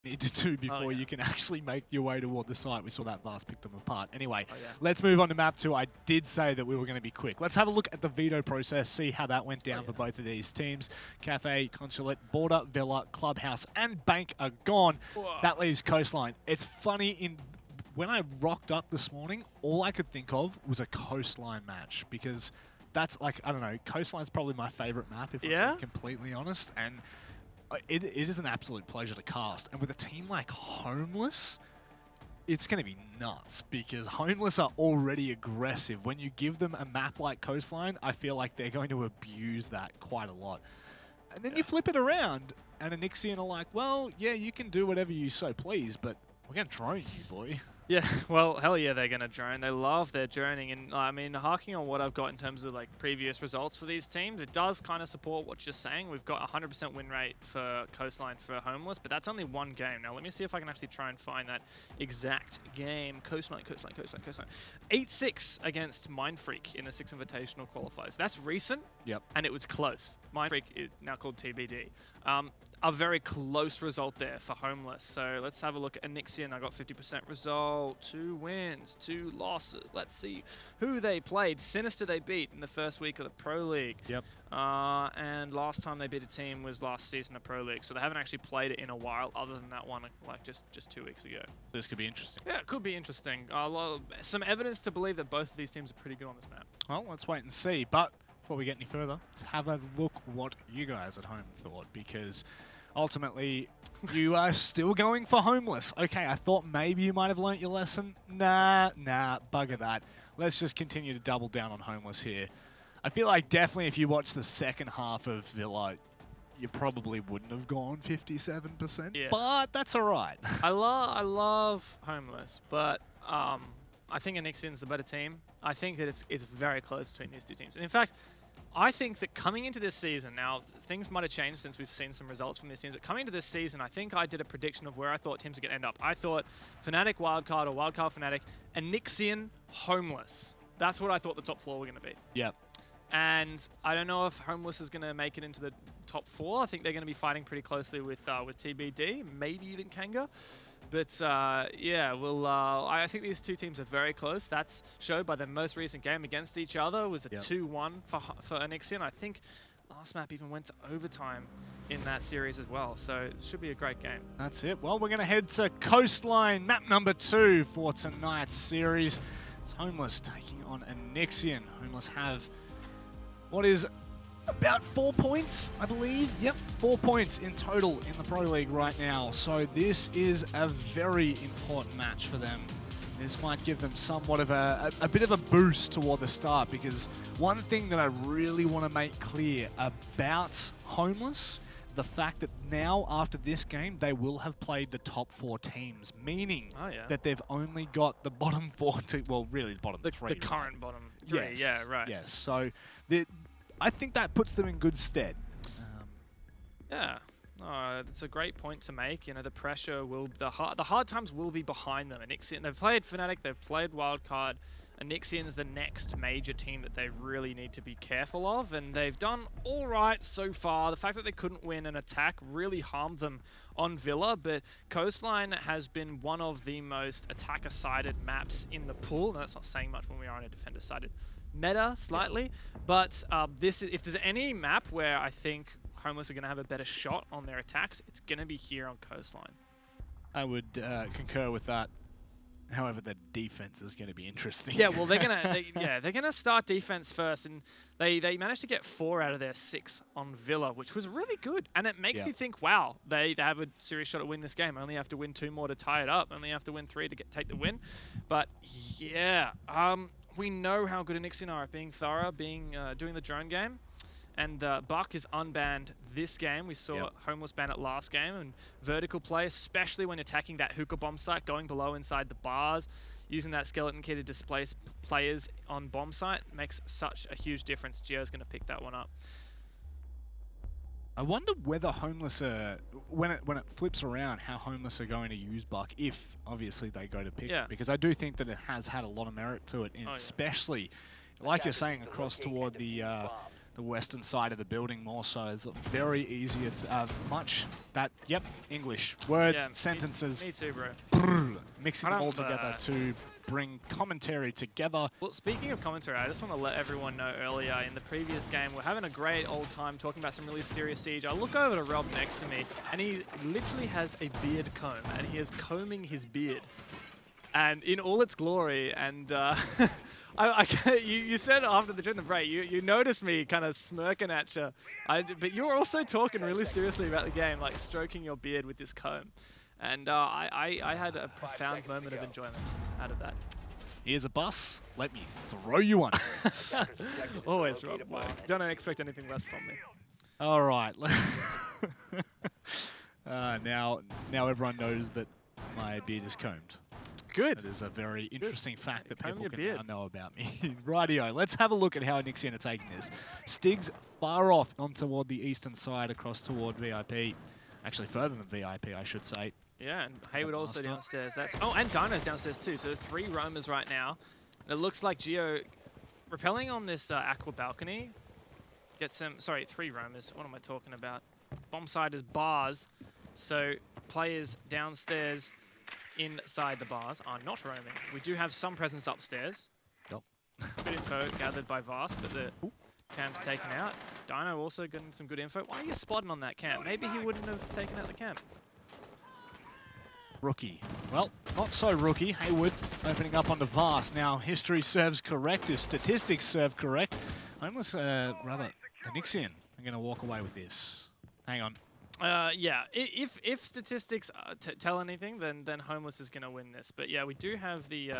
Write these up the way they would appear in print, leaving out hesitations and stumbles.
need to do before you can actually make your way toward the site. We saw that Vast pick them apart. Anyway, let's move on to map 2. I did say that we were going to be quick. Let's have a look at the veto process, see how that went down for both of these teams. Cafe, Consulate, Border, Villa, Clubhouse, and Bank are gone. Whoa. That leaves Coastline. It's funny, when I rocked up this morning, all I could think of was a Coastline match, because that's like, I don't know, Coastline's probably my favorite map, if I'm being completely honest. And it is an absolute pleasure to cast. And with a team like Homeless, it's going to be nuts, because Homeless are already aggressive. When you give them a map like Coastline, I feel like they're going to abuse that quite a lot. And then you flip it around, and A-Nixion are like, well, yeah, you can do whatever you so please, but we're going to drone you, boy. Yeah, well, hell yeah, they're going to drone. They love their droning. And I mean, harking on what I've got in terms of like previous results for these teams, it does kind of support what you're saying. We've got 100% win rate for Coastline for Homeless, but that's only one game. Now, let me see if I can actually try and find that exact game. Coastline. 8-6 against Mind Freak in the 6 Invitational qualifiers. That's recent, and it was close. Mind Freak is now called TBD. A very close result there for Homeless. So let's have a look at A-Nixion. I got 50% result, 2 wins, 2 losses. Let's see who they played. Sinister they beat in the first week of the Pro League. And last time they beat a team was last season of Pro League. So they haven't actually played it in a while, other than that one like just 2 weeks ago. This could be interesting. Yeah, it could be interesting. Some evidence to believe that both of these teams are pretty good on this map. Well, let's wait and see. But before we get any further, let's have a look what you guys at home thought, because ultimately, you are still going for Homeless. Okay, I thought maybe you might have learnt your lesson. Nah, bugger that. Let's just continue to double down on Homeless here. I feel like definitely if you watch the second half of Villa, you probably wouldn't have gone 57%, but that's all right. I love Homeless, but I think A-Nixion's the better team. I think that it's very close between these two teams. And in fact, I think that coming into this season, now things might have changed since we've seen some results from these teams, but coming into this season, I think I did a prediction of where I thought teams were going to end up. I thought Fnatic Wildcard or Wildcard Fnatic, A-Nixion, Homeless. That's what I thought the top 4 were going to be. Yep. And I don't know if Homeless is going to make it into the top 4. I think they're going to be fighting pretty closely with TBD, maybe even Kanga. But yeah, I think these two teams are very close. That's showed by their most recent game against each other. It was a 2-1 for A-Nixion. I think last map even went to overtime in that series as well. So it should be a great game. That's it. Well, we're going to head to Coastline, map number 2 for tonight's series. It's Homeless taking on A-Nixion. Homeless have what is about 4 points, I believe. Yep, 4 points in total in the Pro League right now. So this is a very important match for them. This might give them somewhat of a bit of a boost toward the start, because one thing that I really want to make clear about Homeless is the fact that now after this game, they will have played the top 4 teams, meaning that they've only got the bottom 4 to, well, really the bottom 3. The current bottom 3, yeah, right. Yes, so I think that puts them in good stead. Yeah, it's a great point to make. You know, the pressure will, the hard times will be behind them. A-Nixion, they've played Fnatic, they've played Wildcard. A-Nixion's the next major team that they really need to be careful of, and they've done all right so far. The fact that they couldn't win an attack really harmed them on Villa, but Coastline has been one of the most attacker-sided maps in the pool. Now, that's not saying much when we are on a defender-sided meta slightly, but if there's any map where I think Homeless are going to have a better shot on their attacks, it's going to be here on Coastline. I would concur with that. However, the defense is going to be interesting. Yeah, well, they're gonna start defense first, and they managed to get 4 out of their 6 on Villa, which was really good. And it makes you think, wow, they have a serious shot at winning this game. Only have to win 2 more to tie it up. Only have to win 3 to take the win. But yeah, we know how good A-Nixion are at being thorough, doing the drone game. And Buck is unbanned this game. We saw Homeless ban it last game. And vertical play, especially when attacking that hookah bomb site, going below inside the bars, using that skeleton key to displace players on bomb site makes such a huge difference. Gio's going to pick that one up. I wonder whether Homeless are, when it flips around, how Homeless are going to use Buck, if obviously they go to pick it. Because I do think that it has had a lot of merit to it, and especially, like you're saying, across toward the the western side of the building more so. It's very easy. It's yep, English. Words, yeah, sentences. Me too, bro. Mixing them all together to bring commentary together. Well, speaking of commentary, I just want to let everyone know earlier in the previous game, we're having a great old time talking about some really serious Siege. I look over to Rob next to me, and he literally has a beard comb, and he is combing his beard. And in all its glory, and you said during the break, you noticed me kind of smirking at you, but you were also talking really seriously about the game, like stroking your beard with this comb. And I had a profound moment of enjoyment out of that. Here's a bus. Let me throw you one. Always, Rob. Don't expect anything less from me. All right. Now everyone knows that my beard is combed. Good. That is a very interesting fact that people can now know about me. Rightio, let's have a look at how Onyxian are taking this. Stig's far off on toward the eastern side, across toward VIP. Actually, further than VIP, I should say. Yeah, and Hayward also downstairs. And Dino's downstairs too. So 3 roamers right now. And it looks like Geo repelling on this aqua balcony. Gets some. Sorry, 3 roamers. What am I talking about? Bomb side is bars. So players downstairs inside the bars are not roaming. We do have some presence upstairs. Yep. Good info gathered by Vast, but the camp's taken out. Dino also getting some good info. Why are you spotting on that camp? Maybe he wouldn't have taken out the camp. Rookie. Well, not so rookie. Hayward opening up onto Vast. Now, history serves correct. If statistics serve correct, Homeless, Onyxian are going to walk away with this. Hang on. Yeah, if statistics tell anything, then Homeless is going to win this. But yeah, we do have the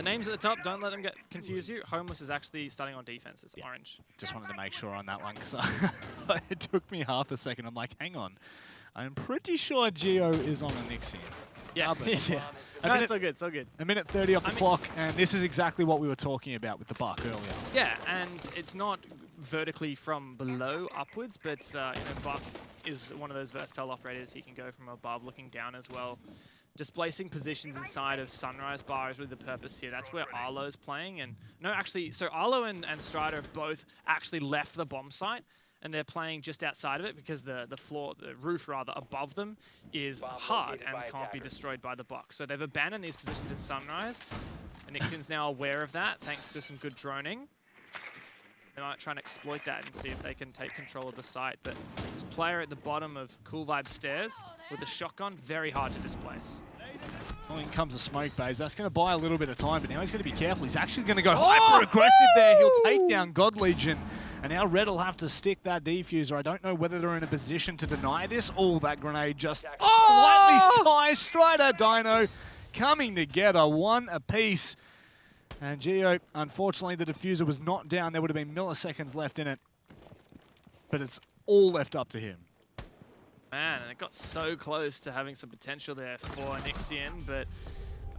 names at the top. Don't let them confuse you. Homeless is actually starting on defense. It's orange. Just wanted to make sure on that one because it took me half a second. I'm like, hang on. I'm pretty sure Geo is on Onyxian. Yeah, yeah. It's so good, so good. A minute 30 off the clock, and this is exactly what we were talking about with the buck earlier. Yeah, and it's not vertically from below upwards, but Buck is one of those versatile operators. He can go from above looking down as well. Displacing positions inside of Sunrise Bar is really the purpose here. That's where Arlo's playing. And no, actually, so Arlo and Strider have both actually left the bomb site, and they're playing just outside of it because the roof above them is hard and can't be destroyed by the box. So they've abandoned these positions in Sunrise. Onyxian's now aware of that thanks to some good droning. They might try and exploit that and see if they can take control of the site. But this player at the bottom of Cool Vibe Stairs with a shotgun, very hard to displace. Well, in comes the smoke, babes. That's going to buy a little bit of time, but now he's going to be careful. He's actually going to go hyper-aggressive there. He'll take down God Legion. And now Red will have to stick that defuser. I don't know whether they're in a position to deny this. Oh, that grenade just slightly shy. Strider, Dino coming together, one apiece. And Geo, unfortunately, the diffuser was not down. There would have been milliseconds left in it. But it's all left up to him. Man, and it got so close to having some potential there for Onyxian, but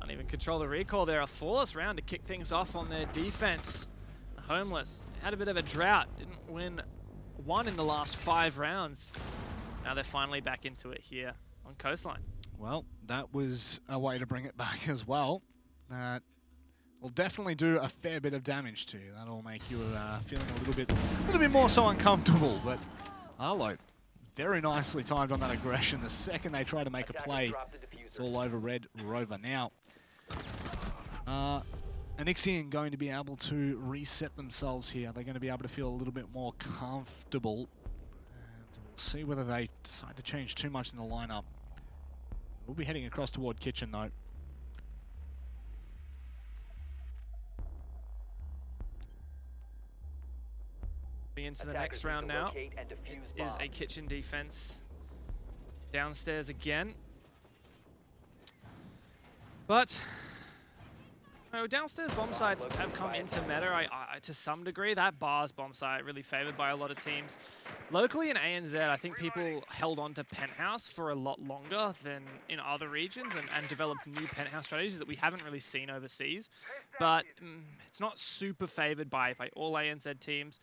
can't even control the recoil there. A flawless round to kick things off on their defense. Homeless had a bit of a drought, didn't win one in the last 5 rounds. Now they're finally back into it here on Coastline. Well, that was a way to bring it back as well. That will definitely do a fair bit of damage to you. That'll make you feeling a little bit more so uncomfortable. But Arlo, very nicely timed on that aggression. The second they try to make a play, it's all over Red Rover. Now, Onyxian going to be able to reset themselves here. They're going to be able to feel a little bit more comfortable. And we'll see whether they decide to change too much in the lineup. We'll be heading across toward Kitchen though. Into the next round now. It is a Kitchen defense downstairs again. But downstairs bomb sites have come into meta to some degree. That Bars bomb site really favored by a lot of teams. Locally in ANZ, I think people held on to Penthouse for a lot longer than in other regions and developed new Penthouse strategies that we haven't really seen overseas. But it's not super favored by all ANZ teams.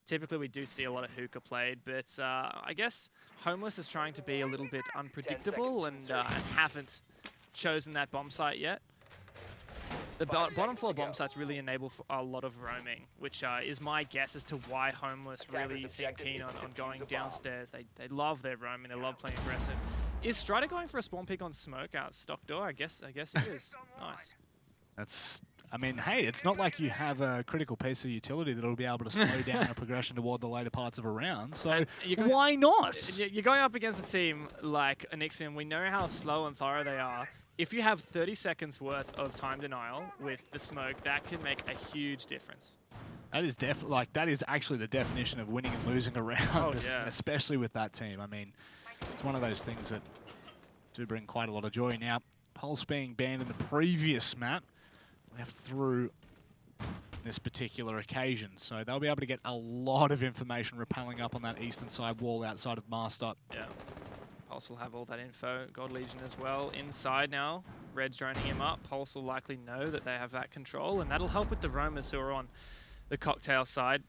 Typically, we do see a lot of Hookah played, but I guess Homeless is trying to be a little bit unpredictable and haven't chosen that bomb site yet. The bottom floor bomb sites really enable for a lot of roaming, which is my guess as to why Homeless really seem keen on going downstairs. They love their roaming, they love playing aggressive. Is Strider going for a spawn pick on smoke out stock door? I guess it is. Nice. I mean, hey, it's not like you have a critical piece of utility that'll be able to slow down a progression toward the later parts of a round, so why not? You're going up against a team like Onyxian. We know how slow and thorough they are. If you have 30 seconds worth of time denial with the smoke, that can make a huge difference. That is that is actually the definition of winning and losing a round, especially with that team. I mean, it's one of those things that do bring quite a lot of joy. Now, Pulse being banned in the previous map, left through this particular occasion. So they'll be able to get a lot of information rappelling up on that eastern side wall outside of Master. Yeah. Pulse will have all that info. God Legion as well. Inside now, Red's droning him up. Pulse will likely know that they have that control, and that'll help with the roamers who are on the cocktail side.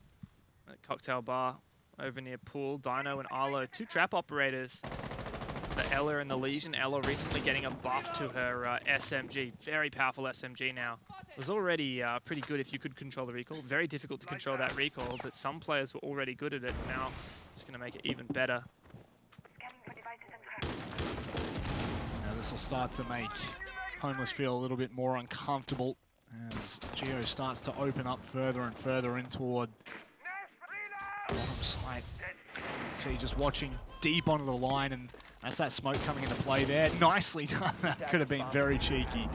Cocktail bar over near Pool. Dino and Arlo, 2 trap operators. The Ella and the Legion. Ella recently getting a buff to her SMG. Very powerful SMG now. It was already pretty good if you could control the recoil. Very difficult to control that recoil, but some players were already good at it. Now it's going to make it even better. Now this will start to make Homeless feel a little bit more uncomfortable as Geo starts to open up further and further in toward bottom side. See, just watching deep onto the line, and that's that smoke coming into play there. Nicely done. That could have been very cheeky.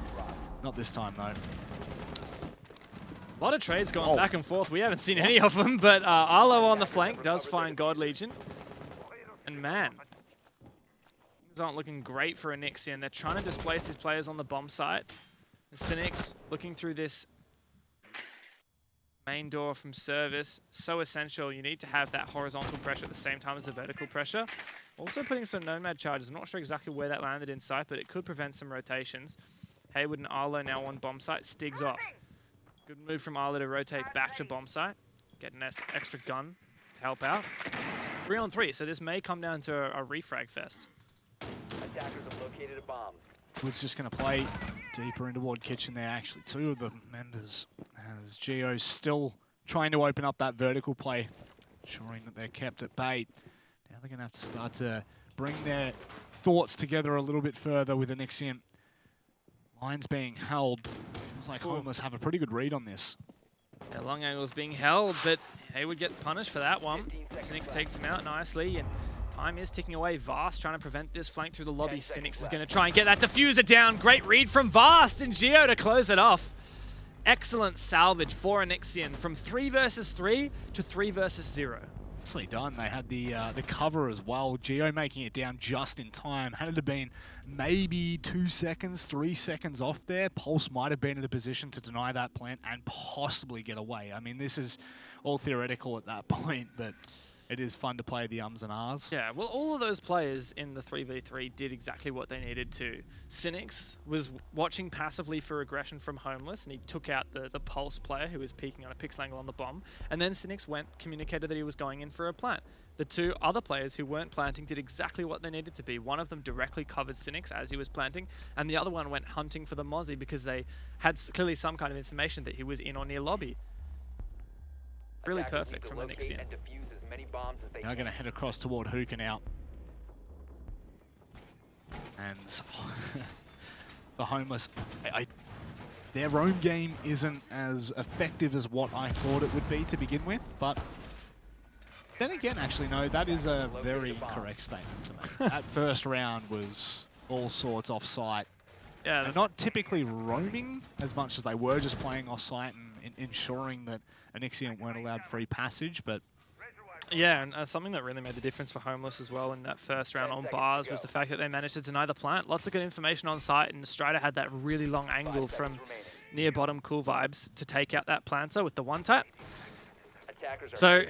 Not this time, though. A lot of trades going back and forth. We haven't seen any of them, but Arlo on the flank does find God Legion. And man, things aren't looking great for Onyxian. They're trying to displace these players on the bomb site. Cynics looking through this main door from service. So essential. You need to have that horizontal pressure at the same time as the vertical pressure. Also putting some Nomad charges. I'm not sure exactly where that landed in sight, but it could prevent some rotations. Haywood and Arlo now on bomb site. Stig's off. Good move from Arlo to rotate back to bomb site. Get an extra gun to help out. 3 on 3, so this may come down to a refrag fest. Attackers have located a bomb. Wood's just going to play deeper into Ward Kitchen there. Actually, 2 of the members as Geo's still trying to open up that vertical play, ensuring that they're kept at bay. Now they're going to have to start to bring their thoughts together a little bit further with Onyxian. Lines being held. Looks like Homeless have a pretty good read on this. Yeah, long angle's being held, but Haywood gets punished for that one. Cynics takes him out nicely, and time is ticking away. Vast trying to prevent this flank through the lobby. Cynics is going to try and get that diffuser down. Great read from Vast and Geo to close it off. Excellent salvage for Onyxian from 3 versus 3 to 3 versus 0. Nicely done. They had the cover as well. Geo making it down just in time. Had it have been maybe 2 seconds, 3 seconds off there, Pulse might have been in a position to deny that plant and possibly get away. I mean, this is all theoretical at that point, but it is fun to play the ums and ahs. Yeah, well, all of those players in the 3v3 did exactly what they needed to. Cynics was watching passively for aggression from Homeless, and he took out the Pulse player who was peeking on a pixel angle on the bomb. And then Cynics communicated that he was going in for a plant. The 2 other players who weren't planting did exactly what they needed to be. One of them directly covered Cynics as he was planting, and the other one went hunting for the Mozzie because they had clearly some kind of information that he was in or near lobby. Really perfect from Onyxian. Now going to head across toward Hookah now. And the Homeless, their roam game isn't as effective as what I thought it would be to begin with, but then again, actually, no, that is a very correct statement to make. That first round was all sorts off-site. Yeah, they're not typically roaming as much as they were just playing off-site and ensuring that Onyxian weren't allowed free passage, but yeah, and something that really made the difference for Homeless as well in that first round on bars was the fact that they managed to deny the plant. Lots of good information on site, and Strider had that really long angle from near bottom Cool Vibes to take out that planter with the one tap. So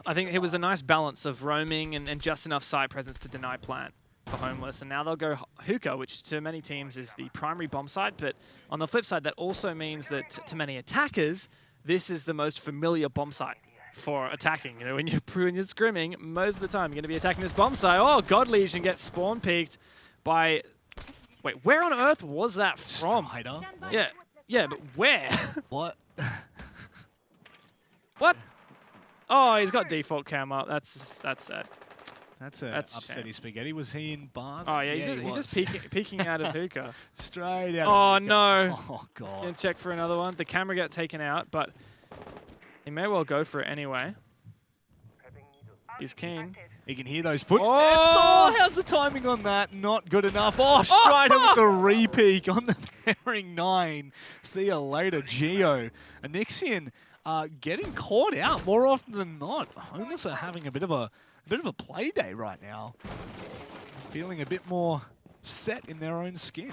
I think it was a nice balance of roaming and just enough site presence to deny plant for Homeless. And now they'll go Hookah, which to many teams is the primary bomb site. But on the flip side, that also means that to many attackers, this is the most familiar bomb site for attacking. You know, when you're scrimming, most of the time you're going to be attacking this bomb site. Oh, God Legion gets spawn peeked by... Wait, where on earth was that from? Strider? Yeah. Yeah, but where? What? What? Oh, he's got default cam up. That's sad. That's a upsetty shame. spaghetti. Was he in bar? Oh yeah, he's just peeking out of Hookah. Straight out. Oh of no. Oh god. Gonna check for another one. The camera got taken out, but he may well go for it anyway. He's keen. He can hear those footsteps. Oh! Oh, how's the timing on that? Not good enough. Oh, Strider with the re-peek on the pairing 9. See you later, Geo. Onyxian getting caught out more often than not. Homeless are having a bit of a play day right now. Feeling a bit more set in their own skin.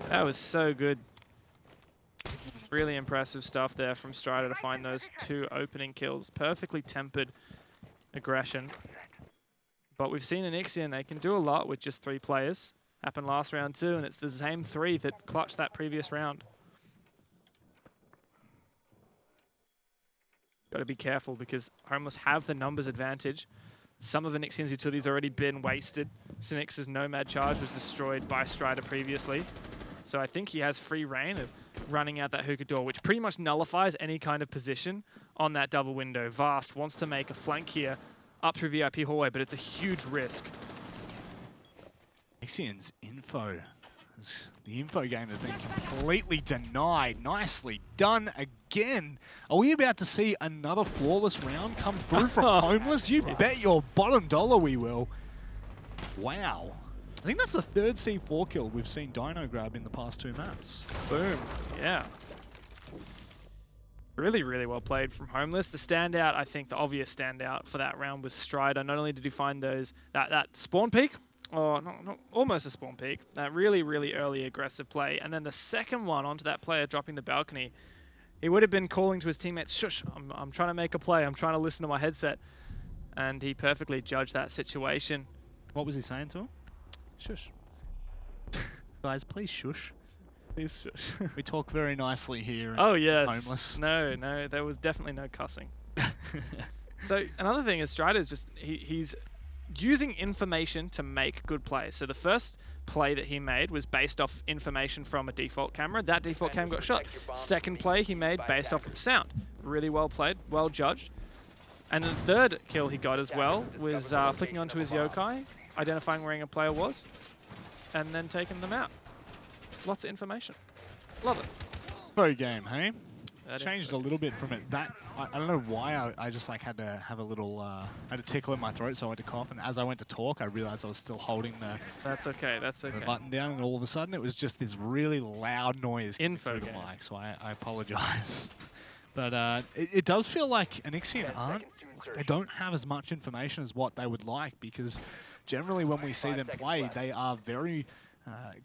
That was so good. Really impressive stuff there from Strider to find those 2 opening kills. Perfectly tempered aggression. But we've seen Onyxian, they can do a lot with just 3 players. Happened last round too, and it's the same 3 that clutched that previous round. Got to be careful because Homeless have the numbers advantage. Some of Onyxian's utility's already been wasted. Synix's Nomad charge was destroyed by Strider previously. So I think he has free reign of running out that hookah door, which pretty much nullifies any kind of position on that double window. Vast wants to make a flank here up through VIP hallway, but it's a huge risk. Onyxian's info. The info game has been completely denied. Nicely done again. Are we about to see another flawless round come through from Homeless? You bet your bottom dollar we will. Wow. I think that's the 3rd C4 kill we've seen Dino grab in the past 2 maps. Boom. Yeah. Really, really well played from Homeless. The standout, I think the obvious standout for that round was Strider. Not only did he find that spawn peak, or not almost a spawn peak, that really, really early aggressive play, and then the second one onto that player dropping the balcony, he would have been calling to his teammates, shush, I'm trying to make a play, I'm trying to listen to my headset. And he perfectly judged that situation. What was he saying to him? Shush. Guys, please shush. Please shush. We talk very nicely here. Oh yes. Homeless. No, there was definitely no cussing. So another thing is Strider's just, he's using information to make good plays. So the first play that he made was based off information from a default camera. That default cam got shot. Second play he made based off of sound. Really well played, well judged. And the third kill he got as well was flicking onto his yokai, identifying where a player was, and then taking them out. Lots of information. Love it. Pro game, hey? It's changed a little bit from it. I don't know why I just like had to have a little, had a tickle in my throat, so I went to cough. And as I went to talk, I realized I was still holding the That's okay. That's okay. the button down, and all of a sudden it was just this really loud noise Info through the game. mic. So I apologize. But it does feel like Onyxian they don't have as much information as what they would like, because generally when we see them play, they are very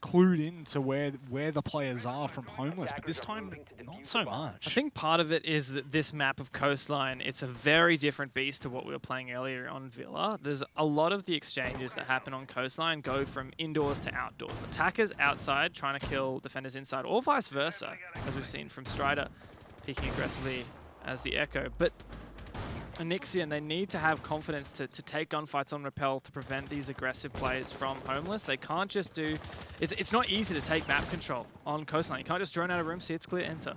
clued into where the players are from Homeless, but this time not so much. I think part of it is that this map of Coastline, it's a very different beast to what we were playing earlier on Villa. There's a lot of the exchanges that happen on Coastline go from indoors to outdoors. Attackers outside trying to kill defenders inside, or vice versa, as we've seen from Strider peeking aggressively as the Echo. But Onyxian, they need to have confidence to take gunfights on rappel to prevent these aggressive plays from Homeless. They can't just do... It's not easy to take map control on Coastline. You can't just drone out a room, see it's clear, enter.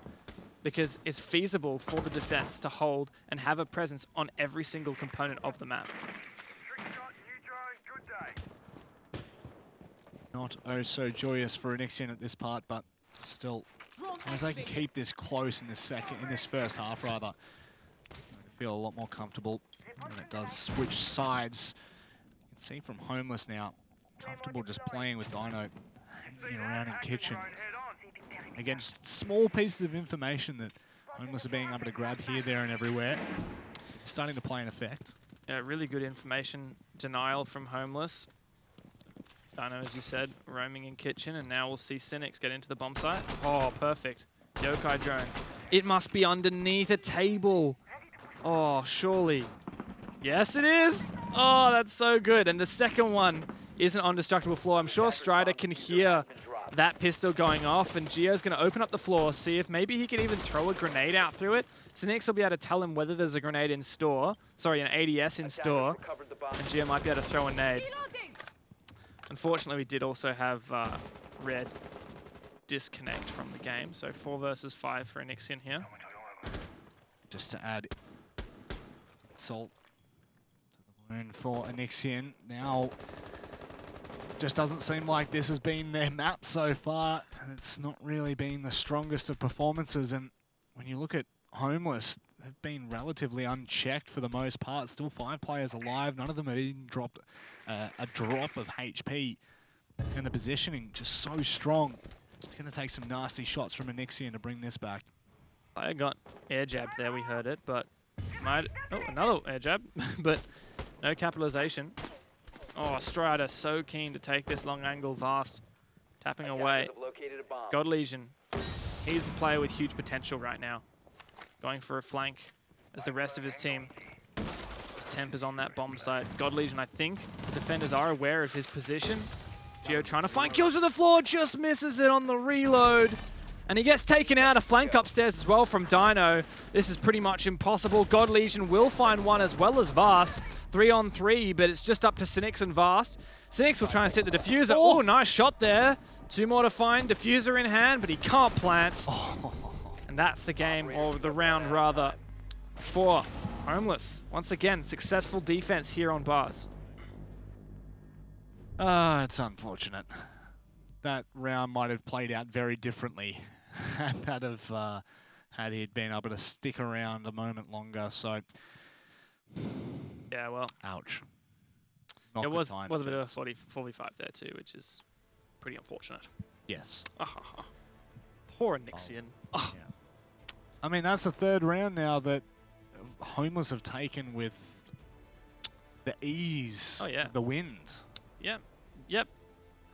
Because it's feasible for the defense to hold and have a presence on every single component of the map. Not oh so joyous for Onyxian at this part, but still, as they can keep this close in this first half rather, feel a lot more comfortable when it does switch sides. You can see from Homeless now, comfortable just playing with Dino, hanging around in kitchen. Again, just small pieces of information that Homeless are being able to grab here, there, and everywhere. It's starting to play an effect. Yeah, really good information denial from Homeless. Dino, as you said, roaming in kitchen, and now we'll see Synix get into the bomb site. Oh, perfect. Yokai drone. It must be underneath a table. Oh, surely. Yes, it is. Oh, that's so good. And the second one isn't on destructible floor. I'm sure Strider can hear that pistol going off, and Gio's going to open up the floor, see if maybe he can even throw a grenade out through it. So Nix will be able to tell him whether there's a grenade in store. Sorry, an ADS in store. And Gio might be able to throw a nade. Unfortunately, we did also have Red disconnect from the game. So 4 versus 5 for Onyxian here. Just to add salt to the wound for Onyxian. Now, just doesn't seem like this has been their map so far. It's not really been the strongest of performances, and when you look at Homeless, they've been relatively unchecked for the most part. Still 5 players alive. None of them have even dropped a drop of HP. And the positioning just so strong. It's going to take some nasty shots from Onyxian to bring this back. I got air jab there, we heard it, but oh, another air jab, but no capitalization. Oh, Strider so keen to take this long angle Vast, tapping away. God Legion, he's the player with huge potential right now. Going for a flank as the rest of his team. His temp is on that bomb site. God Legion, I think the defenders are aware of his position. Geo trying to find kills on the floor, just misses it on the reload. And he gets taken out, a flank upstairs as well from Dino. This is pretty much impossible. God Legion will find one as well as Vast. 3-on-3, but it's just up to Cynics and Vast. Cynics will try and set the diffuser. Oh, nice shot there. 2 more to find, diffuser in hand, but he can't plant. And that's the game, or the round rather, for Homeless. Once again, successful defense here on bars. It's unfortunate. That round might have played out very differently had he been able to stick around a moment longer. So, yeah, well, ouch. It was a bit of a 45 there too, which is pretty unfortunate. Yes. Poor Onyxian. Yeah. I mean, that's the 3rd round now that Homeless have taken with the ease of the wind. Yep.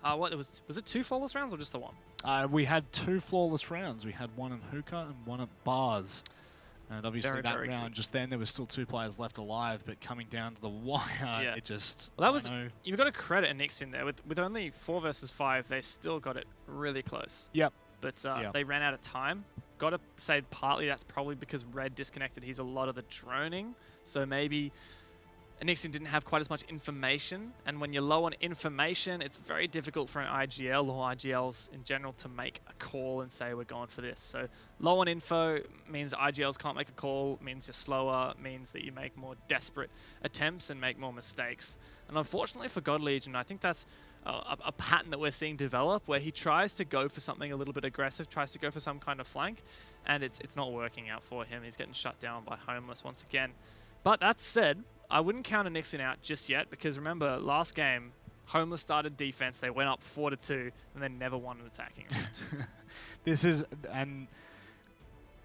What was it 2 flawless rounds or just the 1? We had 2 flawless rounds. We had 1 in Hookah and 1 at bars. And obviously that round, just then, there was still 2 players left alive, but coming down to the wire, it just... Well, that was... You've got to credit Onyxian there. With only 4 versus 5, they still got it really close. Yep. But they ran out of time. Got to say partly that's probably because Red disconnected a lot of the droning. So maybe Onyxian didn't have quite as much information, and when you're low on information, it's very difficult for an IGL or IGLs in general to make a call and say we're going for this. So low on info means IGLs can't make a call, means you're slower, means that you make more desperate attempts and make more mistakes. And unfortunately for God Legion, I think that's a pattern that we're seeing develop, where he tries to go for something a little bit aggressive, tries to go for some kind of flank, and it's not working out for him. He's getting shut down by Homeless once again. But that said, I wouldn't count Onyxian out just yet, because remember, last game, Homeless started defense, they went up 4-2, and they never won an attacking round.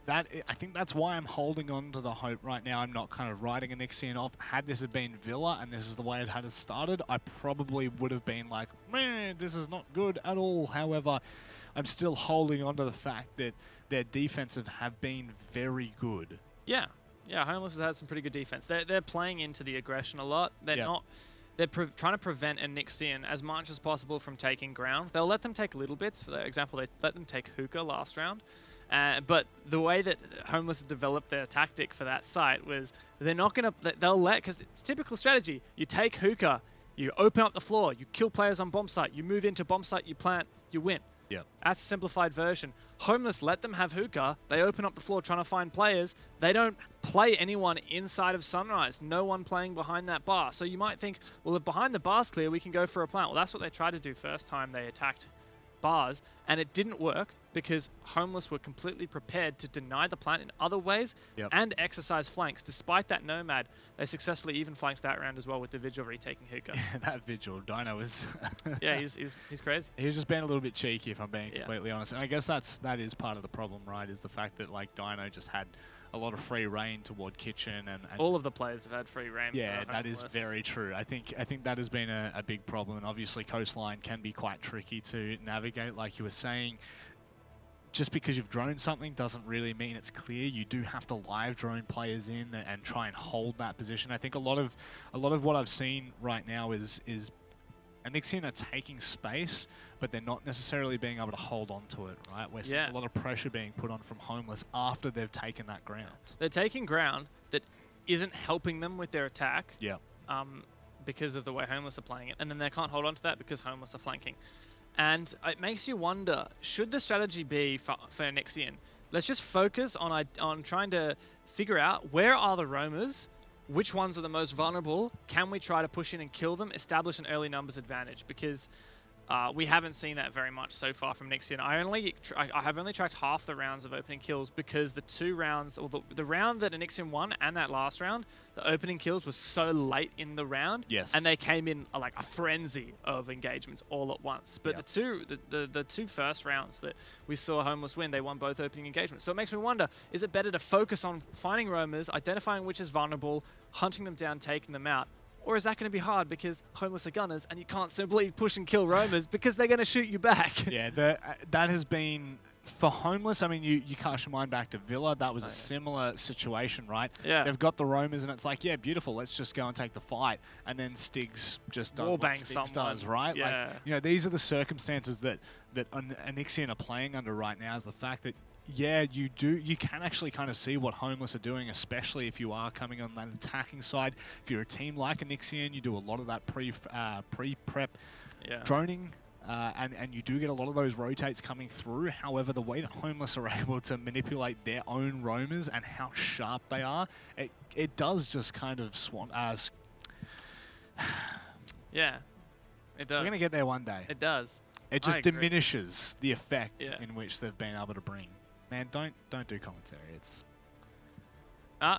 I think that's why I'm holding on to the hope right now. I'm not kind of writing Onyxian off. Had this have been Villa and this is the way it had started, I probably would have been like, man, this is not good at all. However, I'm still holding on to the fact that their defensive have been very good. Yeah, Homeless has had some pretty good defense. They're playing into the aggression a lot. They're trying to prevent Onyxian as much as possible from taking ground. They'll let them take little bits. For example, they let them take Hookah last round. But the way that Homeless developed their tactic for that site was they're not going to... Because it's typical strategy. You take Hookah, you open up the floor, you kill players on bomb site, you move into bomb site, you plant, you win. Yep. That's a simplified version. Homeless let them have Hookah. They open up the floor trying to find players. They don't play anyone inside of Sunrise. No one playing behind that bar. So you might think, well, if behind the bar's clear, we can go for a plant. Well, that's what they tried to do first time they attacked bars, and it didn't work because Homeless were completely prepared to deny the plant in other ways and exercise flanks. Despite that Nomad, they successfully even flanked that round as well with the Vigil retaking Hookah. Yeah, that Vigil, Dino was... yeah, he's crazy. He was just being a little bit cheeky, if I'm being completely honest. And I guess that is part of the problem, right, is the fact that like Dino just had a lot of free reign toward Kitchen and all of the players have had free reign. Yeah, that is very true. I think that has been a big problem, and obviously Coastline can be quite tricky to navigate, like you were saying. Just because you've droned something doesn't really mean it's clear. You do have to live drone players in and try and hold that position. I think a lot of what I've seen right now is Onyxian are taking space, but they're not necessarily being able to hold on to it, right? We're seeing a lot of pressure being put on from Homeless after they've taken that ground. They're taking ground that isn't helping them with their attack. Yeah. Because of the way Homeless are playing it, and then they can't hold on to that because Homeless are flanking. And it makes you wonder, should the strategy be for Onyxian? Let's just focus on trying to figure out where are the roamers, which ones are the most vulnerable, can we try to push in and kill them, establish an early numbers advantage, because we haven't seen that very much so far from Onyxian. I have only tracked half the rounds of opening kills because the 2 rounds, or the round that Onyxian won and that last round, the opening kills were so late in the round, and they came in like a frenzy of engagements all at once. But the two first rounds that we saw Homeless win, they won both opening engagements. So it makes me wonder, is it better to focus on finding roamers, identifying which is vulnerable, hunting them down, taking them out? Or is that going to be hard because Homeless are gunners and you can't simply push and kill roamers because they're going to shoot you back? Yeah, that has been, for Homeless, I mean, you cast your mind back to Villa. That was a similar situation, right? Yeah. They've got the roamers and it's like, yeah, beautiful, let's just go and take the fight. And then Stiggs just does what Stiggs does, right? Yeah. Like, you know, these are the circumstances that Onyxian are playing under right now, is the fact that, yeah, you can actually kind of see what Homeless are doing, especially if you are coming on that attacking side. If you're a team like Onyxian, you do a lot of that pre-prep droning, and you do get a lot of those rotates coming through. However, the way that Homeless are able to manipulate their own roamers and how sharp they are, it does just kind of yeah, it does. We're going to get there one day. It does. It just diminishes the effect in which they've been able to bring. Man, don't do commentary. It's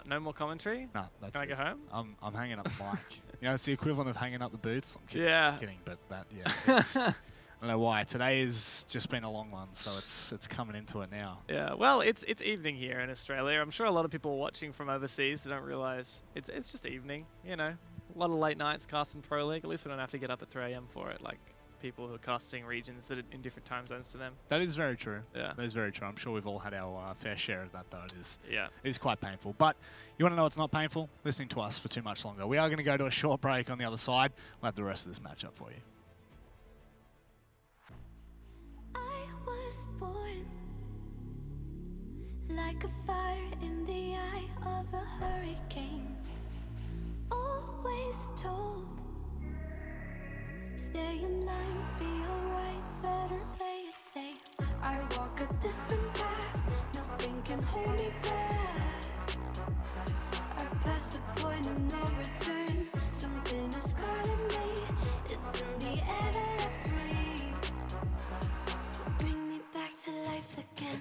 no more commentary. No, that's Can I go home? I'm hanging up the mic. You know, it's the equivalent of hanging up the boots. I'm kidding. Yeah. Kidding, but that I don't know why. Today has just been a long one, so it's coming into it now. Yeah. Well, it's evening here in Australia. I'm sure a lot of people watching from overseas don't realise it's just evening. You know, a lot of late nights casting Pro League. At least we don't have to get up at 3 AM for it, like people who are casting regions that are in different time zones to them. That is very true. Yeah. That is very true. I'm sure we've all had our fair share of that, though. It is quite painful. But you want to know what's not painful? Listening to us for too much longer. We are going to go to a short break on the other side. We'll have the rest of this matchup for you. I was born like a fire in the eye of a hurricane. Always told, stay in line, be alright, better play it safe. I walk a different path, nothing can hold me back. I've passed the point of no return, something is calling me, it's in the air that I breathe. Bring me back to life again,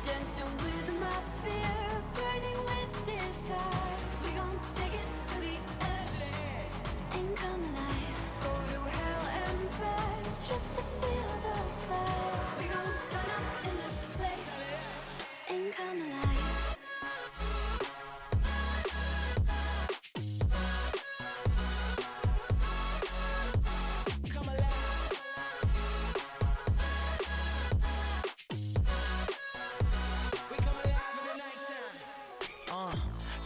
dancing with my fear, burning with desire. We gon' take it to the edge, and come alive. Go to hell and back, just to feel the fire. We gon' turn up in this place, and come alive.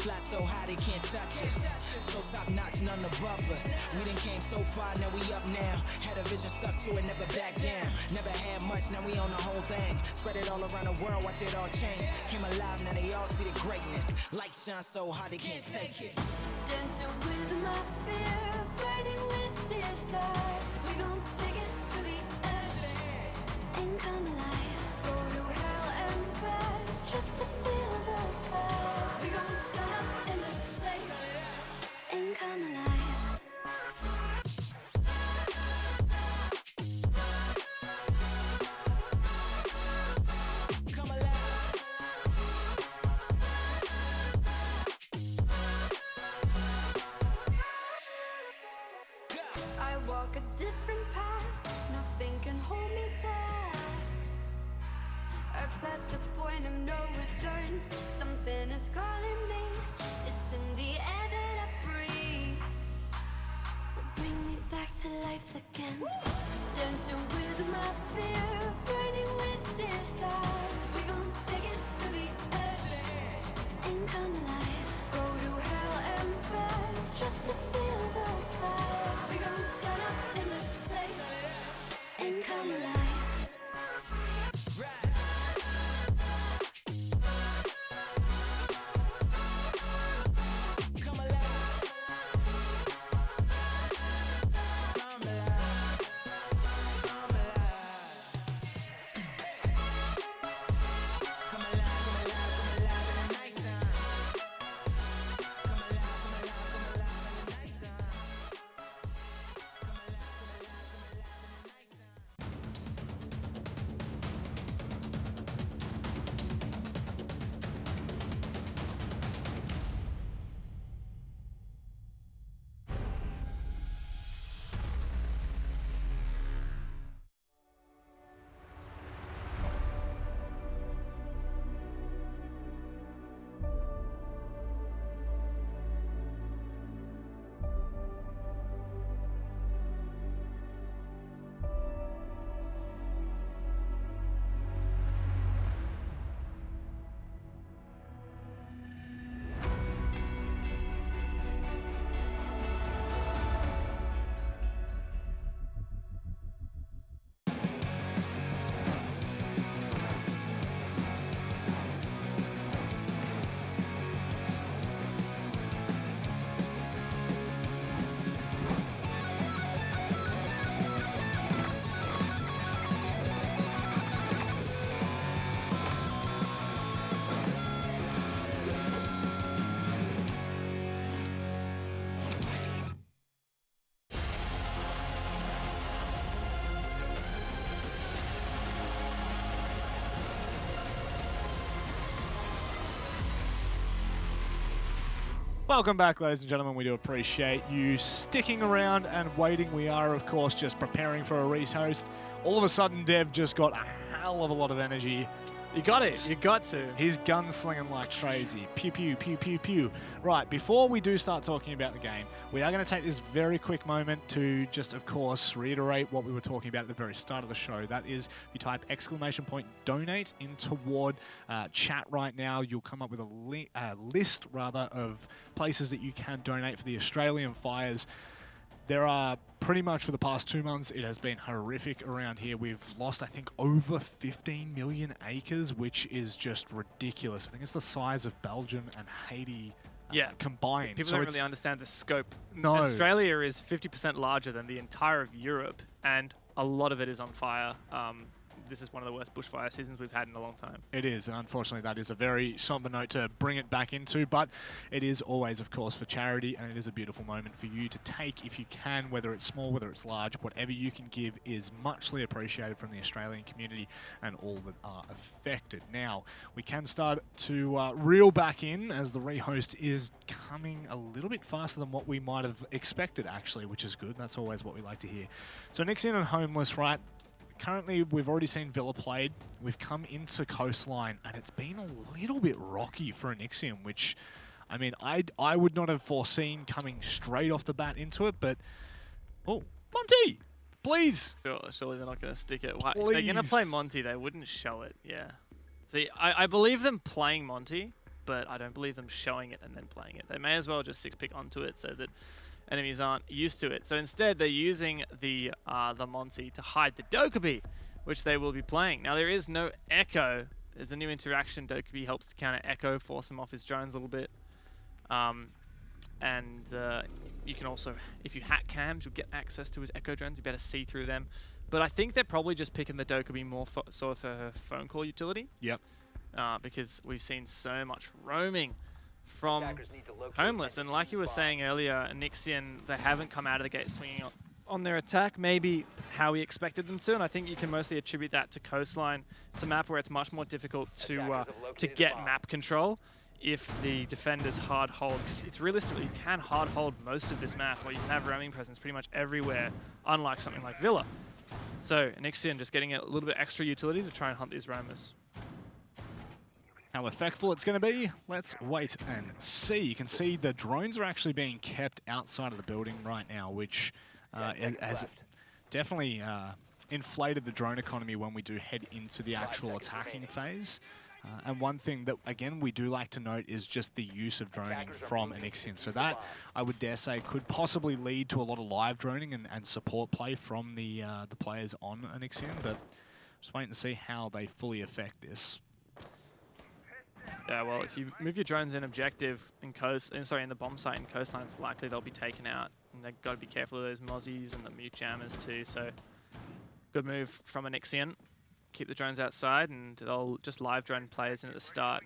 Fly so high they can't touch us. So top notch, none above us. We done came so far, now we up now. Had a vision, stuck to it, never back down. Never had much, now we own the whole thing. Spread it all around the world, watch it all change. Came alive, now they all see the greatness. Light shine so hard they can't take it. Dancing with my fear, burning with desire. We gon' take it to the edge, and come alive. Go to hell and back, just to feel the fire. We gon' turn up in this place, and come alive. Come alive. I walk a different path, nothing can hold me back. I passed the point of no return, something is calling me, it's in the air that I breathe. Bring me back to life again, dancing with my fear, burning with desire. We gon' take it to the edge, and come alive. Go to hell and back, just to feel the fire. We gon' turn up in this place, and come alive. Come alive. Come alive. Come alive. Welcome back, ladies and gentlemen. We do appreciate you sticking around and waiting. We are, of course, just preparing for a rehost. All of a sudden, Dev just got a hell of a lot of energy. You got it. You got to. He's gunslinging like crazy. Pew, pew, pew, pew, pew. Right, before we do start talking about the game, we are going to take this very quick moment to just, of course, reiterate what we were talking about at the very start of the show. That is, you type !donate in toward chat right now. You'll come up with a list, rather, of places that you can donate for the Australian fires. There are pretty much for the past 2 months, it has been horrific around here. We've lost, I think, over 15 million acres, which is just ridiculous. I think it's the size of Belgium and Haiti combined. People don't really understand the scope. No. Australia is 50% larger than the entire of Europe, and a lot of it is on fire. This is one of the worst bushfire seasons we've had in a long time. It is, and unfortunately that is a very somber note to bring it back into, but it is always, of course, for charity, and it is a beautiful moment for you to take if you can, whether it's small, whether it's large. Whatever you can give is muchly appreciated from the Australian community and all that are affected. Now, we can start to reel back in as the rehost is coming a little bit faster than what we might have expected, actually, which is good. That's always what we like to hear. So Onyxian and Homeless, right? Currently, we've already seen Villa played. We've come into Coastline, and it's been a little bit rocky for Onyxian, which, I mean, I would not have foreseen coming straight off the bat into it, but... Oh, Monty! Please! Surely they're not going to stick it. Please. They're going to play Monty. They wouldn't show it, yeah. See, I believe them playing Monty, but I don't believe them showing it and then playing it. They may as well just 6-pick onto it so that enemies aren't used to it. So instead, they're using the Monty to hide the Dokkaebi, which they will be playing. Now, there is no echo. There's a new interaction. Dokkaebi helps to counter echo, force him off his drones a little bit. You can also, if you hack cams, you'll get access to his echo drones. You better see through them. But I think they're probably just picking the Dokkaebi more for her phone call utility. Yep. Because we've seen so much roaming from Homeless, and like you were saying earlier, Onyxian, they haven't come out of the gate swinging on their attack, maybe how we expected them to, and I think you can mostly attribute that to Coastline. It's a map where it's much more difficult to get map control if the defenders hard hold, because it's realistically, you can hard hold most of this map, or you can have roaming presence pretty much everywhere, unlike something like Villa. So Onyxian just getting a little bit extra utility to try and hunt these roamers. How effectful it's going to be, let's wait and see. You can see the drones are actually being kept outside of the building right now, which has definitely inflated the drone economy when we do head into the actual attacking phase. And one thing that, again, we do like to note is just the use of droning from Onyxian. So that, I would dare say, could possibly lead to a lot of live droning and support play from the players on Onyxian, but just waiting to see how they fully affect this. Yeah, well, if you move your drones in objective in the bomb site in Coastline, it's likely they'll be taken out. And they've got to be careful of those mozzies and the mute jammers too. So good move from Onyxian. Keep the drones outside, and they'll just live drone players in at the start.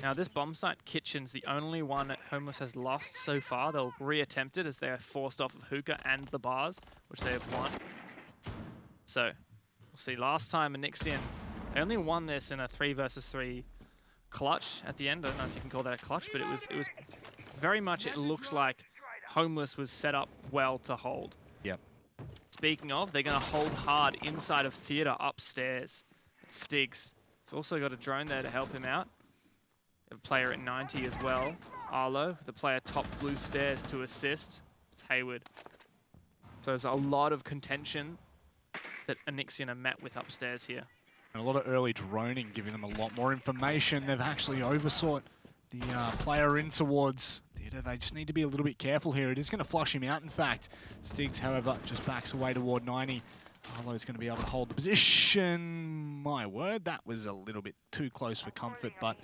Now, this bomb site kitchen's the only one that Homeless has lost so far. They'll re-attempt it as they are forced off of Hookah and the bars, which they have won. So we'll see. Last time Onyxian, they only won this in a 3 versus 3 clutch at the end. I don't know if you can call that a clutch, but it was very much, it looks like Homeless was set up well to hold. Yep. Speaking of, they're going to hold hard inside of theater upstairs. It's Stiggs. It's also got a drone there to help him out. A player at 90 as well. Arlo, the player top blue stairs to assist. It's Hayward. So there's a lot of contention that Onyxian are met with upstairs here. And a lot of early droning, giving them a lot more information. They've actually oversought the player in towards theater. They just need to be a little bit careful here. It is going to flush him out, in fact. Stiggs, however, just backs away toward 90. Arlo's going to be able to hold the position. My word, that was a little bit too close for comfort, but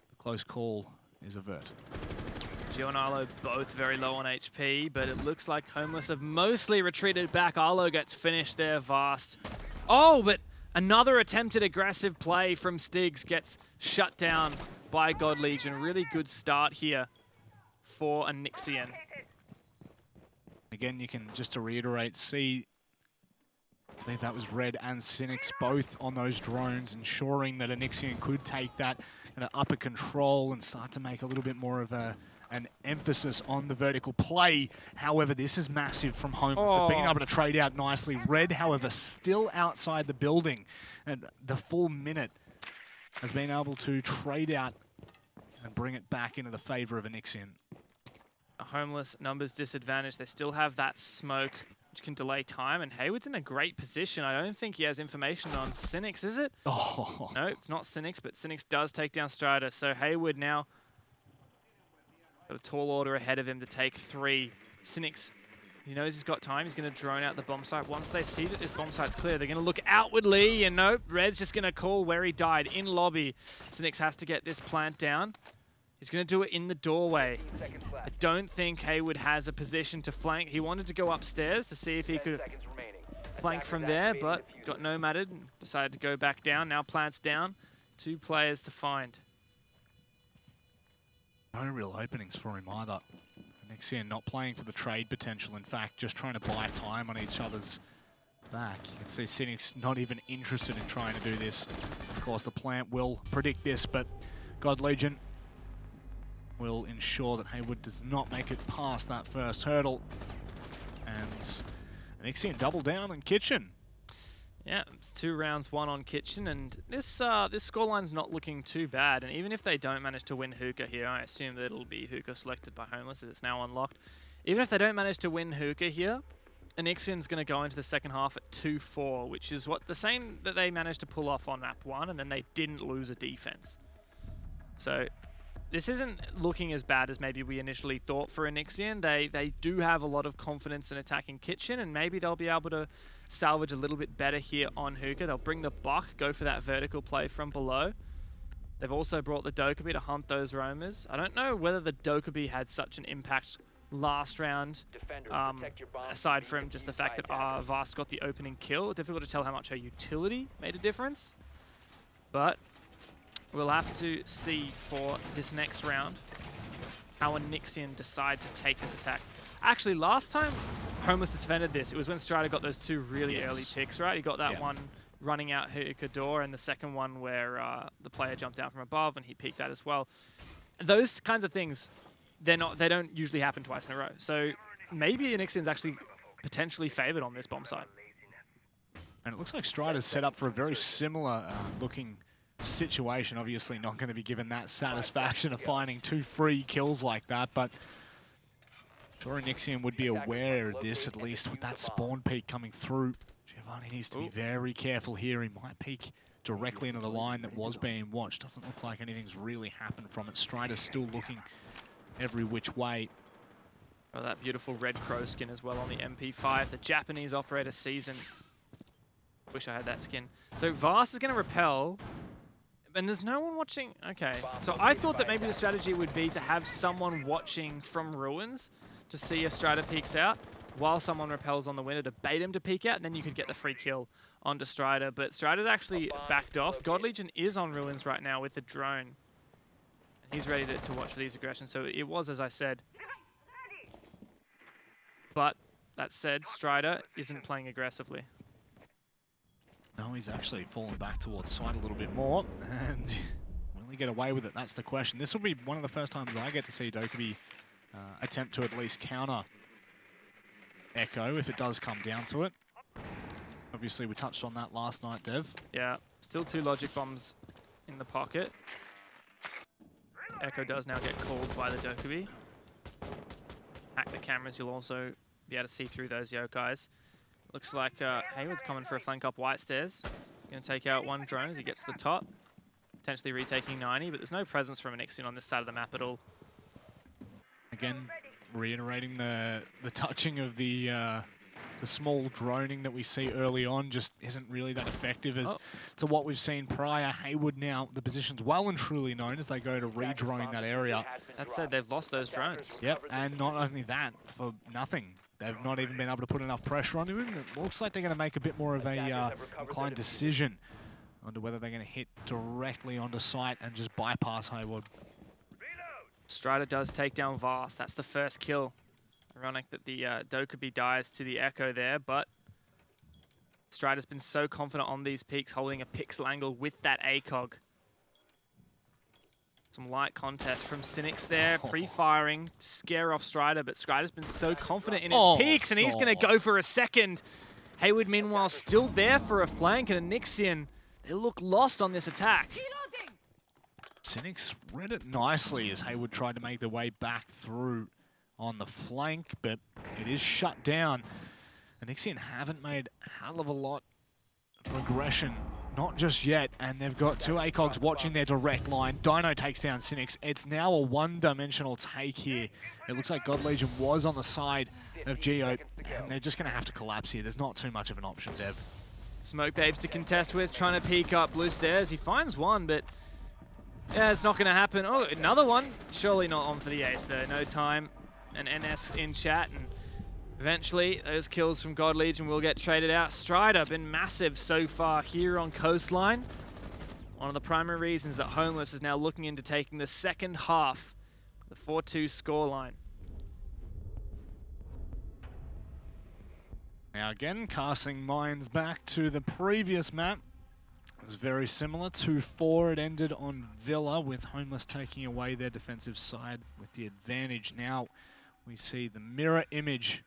the close call is avert. Gio and Arlo both very low on HP, but it looks like Homeless have mostly retreated back. Arlo gets finished there, Vast. Oh, but another attempted aggressive play from Stiggs gets shut down by God Legion. Really good start here for Onyxian. Again, you can, just to reiterate, see, I think that was Red and Cynics both on those drones, ensuring that Onyxian could take that upper control and start to make a little bit more of a an emphasis on the vertical play. However, this is massive from Homeless. They've been able to trade out nicely. Red, however, still outside the building. And the full minute has been able to trade out and bring it back into the favor of Onyxian. Homeless numbers disadvantage. They still have that smoke, which can delay time. And Hayward's in a great position. I don't think he has information on Cynics, is it? Oh. No, it's not Cynics, but Cynics does take down Strider. So Hayward now got a tall order ahead of him to take 3. Cynics, he knows he's got time. He's going to drone out the bomb site. Once they see that this bomb site's clear, they're going to look outwardly. And nope, Red's just going to call where he died, in lobby. Cynics has to get this plant down. He's going to do it in the doorway. I don't think Hayward has a position to flank. He wanted to go upstairs to see if he could flank from there, but got nomaded and decided to go back down. Now plant's down. 2 players to find. No real openings for him either. Onyxian not playing for the trade potential. In fact, just trying to buy time on each other's back. You can see Cynic's not even interested in trying to do this. Of course, the plant will predict this, but God Legion will ensure that Hayward does not make it past that first hurdle. And Onyxian double down on Kitchen. Yeah, it's 2 rounds, 1 on Kitchen, and this scoreline's not looking too bad. And even if they don't manage to win Hookah here, I assume that it'll be Hookah selected by Homeless as it's now unlocked. Even if they don't manage to win Hookah here, Onyxian's going to go into the second half at 2-4, which is what the same that they managed to pull off on map 1, and then they didn't lose a defense. So this isn't looking as bad as maybe we initially thought for Onyxian. They do have a lot of confidence in attacking Kitchen, and maybe they'll be able to salvage a little bit better here on Hookah. They'll bring the buck, go for that vertical play from below. They've also brought the Dokkaebi to hunt those roamers. I don't know whether the Dokkaebi had such an impact last round, aside from just the fact that Vast got the opening kill. Difficult to tell how much her utility made a difference, but we'll have to see for this next round how Onyxian decide to take this attack. Actually, last time Homeless defended this, it was when Strider got those 2 really early picks, right? He got that one running out Hookah door, and the second one where the player jumped down from above and he peeked that as well. Those kinds of things, they don't usually happen twice in a row. So maybe Onyxian's actually potentially favored on this bomb site. And it looks like Strider's set up for a very similar looking situation. Obviously not going to be given that satisfaction of finding 2 free kills like that, but sure Onyxian would be aware of this, at least with that spawn peek coming through. Giovanni needs to be very careful here. He might peek directly into the line that was being watched. Doesn't look like anything's really happened from it. Strider's still looking every which way. Oh, that beautiful red crow skin as well on the MP5. The Japanese operator season. Wish I had that skin. So Vast is going to repel, and there's no one watching. Okay, so I thought that maybe the strategy would be to have someone watching from Ruins to see if Strider peeks out while someone repels on the window to bait him to peek out, and then you could get the free kill onto Strider. But Strider's actually backed off. God Legion is on Ruins right now with the drone, and he's ready to watch for these aggressions. So it was, as I said. But that said, Strider isn't playing aggressively. No, he's actually fallen back towards side a little bit more, and will he get away with it? That's the question. This will be one of the first times I get to see Dokkaebi attempt to at least counter Echo if it does come down to it. Obviously, we touched on that last night, Dev. Yeah, still 2 logic bombs in the pocket. Echo does now get called by the Dokkaebi. Hack the cameras, you'll also be able to see through those yokais. Looks like Hayward's coming for a flank up white stairs. Going to take out one drone as he gets to the top. Potentially retaking 90, but there's no presence from Onyxian on this side of the map at all. Again, reiterating the touching of the small droning that we see early on just isn't really that effective as to what we've seen prior. Hayward now, the position's well and truly known as they go to re-drone that area. That said, they've lost those drones. Yep, and not only that, for nothing. They've not even been able to put enough pressure onto him. It looks like they're going to make a bit more of a inclined decision onto whether they're going to hit directly onto site and just bypass Hayward. Strider does take down Vast. That's the first kill. Ironic that the Dokkaebi dies to the Echo there, but Strider's been so confident on these peaks, holding a pixel angle with that ACOG. Some light contest from Cynics there, pre-firing to scare off Strider, but Strider's been so confident in his peaks, and he's going to go for a second. Hayward, meanwhile, still there for a flank, and Onyxian, they look lost on this attack. Cynics read it nicely as Hayward tried to make their way back through on the flank, but it is shut down. Onyxian haven't made a hell of a lot of progression. Not just yet, and they've got two ACOGs watching their direct line. Dino takes down Cynics. It's now a one-dimensional take here. It looks like God Legion was on the side of Geo, and they're just going to have to collapse here. There's not too much of an option, Dev. Smoke Babes to contest with, trying to peek up blue stairs. He finds one, but yeah, it's not going to happen. Oh, another one. Surely not on for the ace, though. No time. And NS in chat, and eventually, those kills from God Legion will get traded out. Strider been massive so far here on Coastline. One of the primary reasons that Homeless is now looking into taking the second half, the 4-2 scoreline. Now again, casting minds back to the previous map. It was very similar. 2-4 it ended on Villa, with Homeless taking away their defensive side with the advantage. Now we see the mirror image.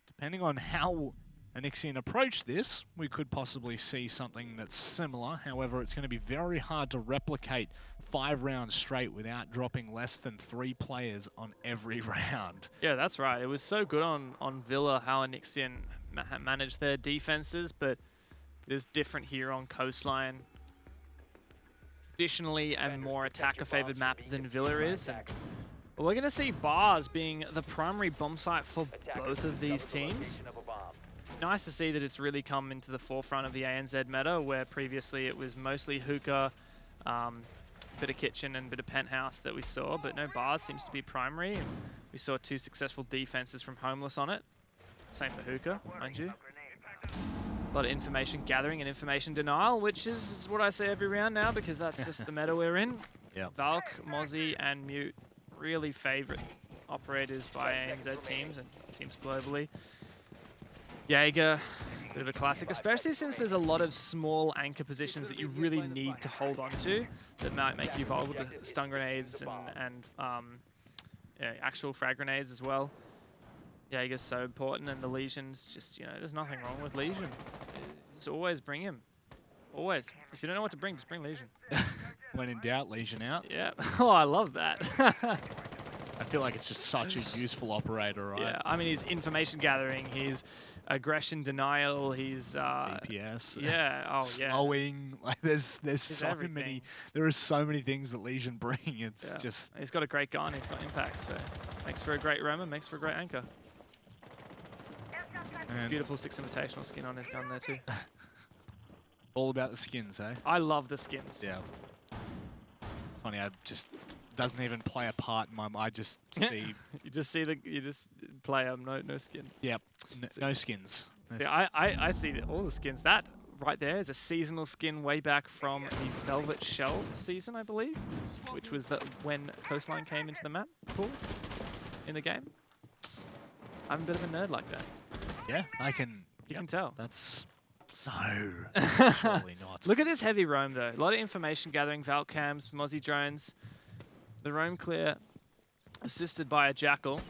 Depending on how Onyxian approach this, we could possibly see something that's similar. However, it's going to be very hard to replicate 5 rounds straight without dropping less than 3 players on every round. Yeah, that's right. It was so good on Villa how Onyxian managed their defenses, but it is different here on Coastline. Traditionally a more attacker-favored map than Villa is. And we're going to see Bars being the primary bomb site for both of these teams. Nice to see that it's really come into the forefront of the ANZ meta, where previously it was mostly Hookah, bit of Kitchen and bit of Penthouse that we saw, but no, Bars seems to be primary. And we saw 2 successful defenses from Homeless on it. Same for Hookah, mind you. A lot of information gathering and information denial, which is what I say every round now, because that's just the meta we're in. Yep. Valk, Mozzie, and Mute, really favorite operators by ANZ teams and teams globally. Jaeger, bit of a classic, especially since there's a lot of small anchor positions that you really need to hold on to that might make you vulnerable to stun grenades and yeah, actual frag grenades as well. Jaeger's so important, and the Legion's just, you know, there's nothing wrong with Legion. Just always bring him. Always. If you don't know what to bring, just bring Legion. When in doubt, Legion out. Yeah. Oh, I love that. I feel like it's just such a useful operator, right? Yeah, I mean, he's information gathering, he's aggression denial, he's DPS. Yeah, oh yeah. Slowing. Like there's so everything. many. There are so many things that Legion bring. It's just. He's got a great gun. He's got impact. So makes for a great roamer. Makes for a great anchor. And beautiful 6 invitational skin on his gun there too. all about the skins, eh? I love the skins. Yeah. Funny, I just doesn't even play a part in my. I just see. You just play them. No skin. Yep. No skins. Yeah, I see all the skins. That right there is a seasonal skin way back from the Velvet Shell season, I believe, which was when Coastline came into the map pool in the game. I'm a bit of a nerd like that. Yeah, I can. You can tell. That's no, surely not. Look at this heavy roam though. A lot of information gathering, Valk cams, Mozzie drones. The roam clear, assisted by a Jackal.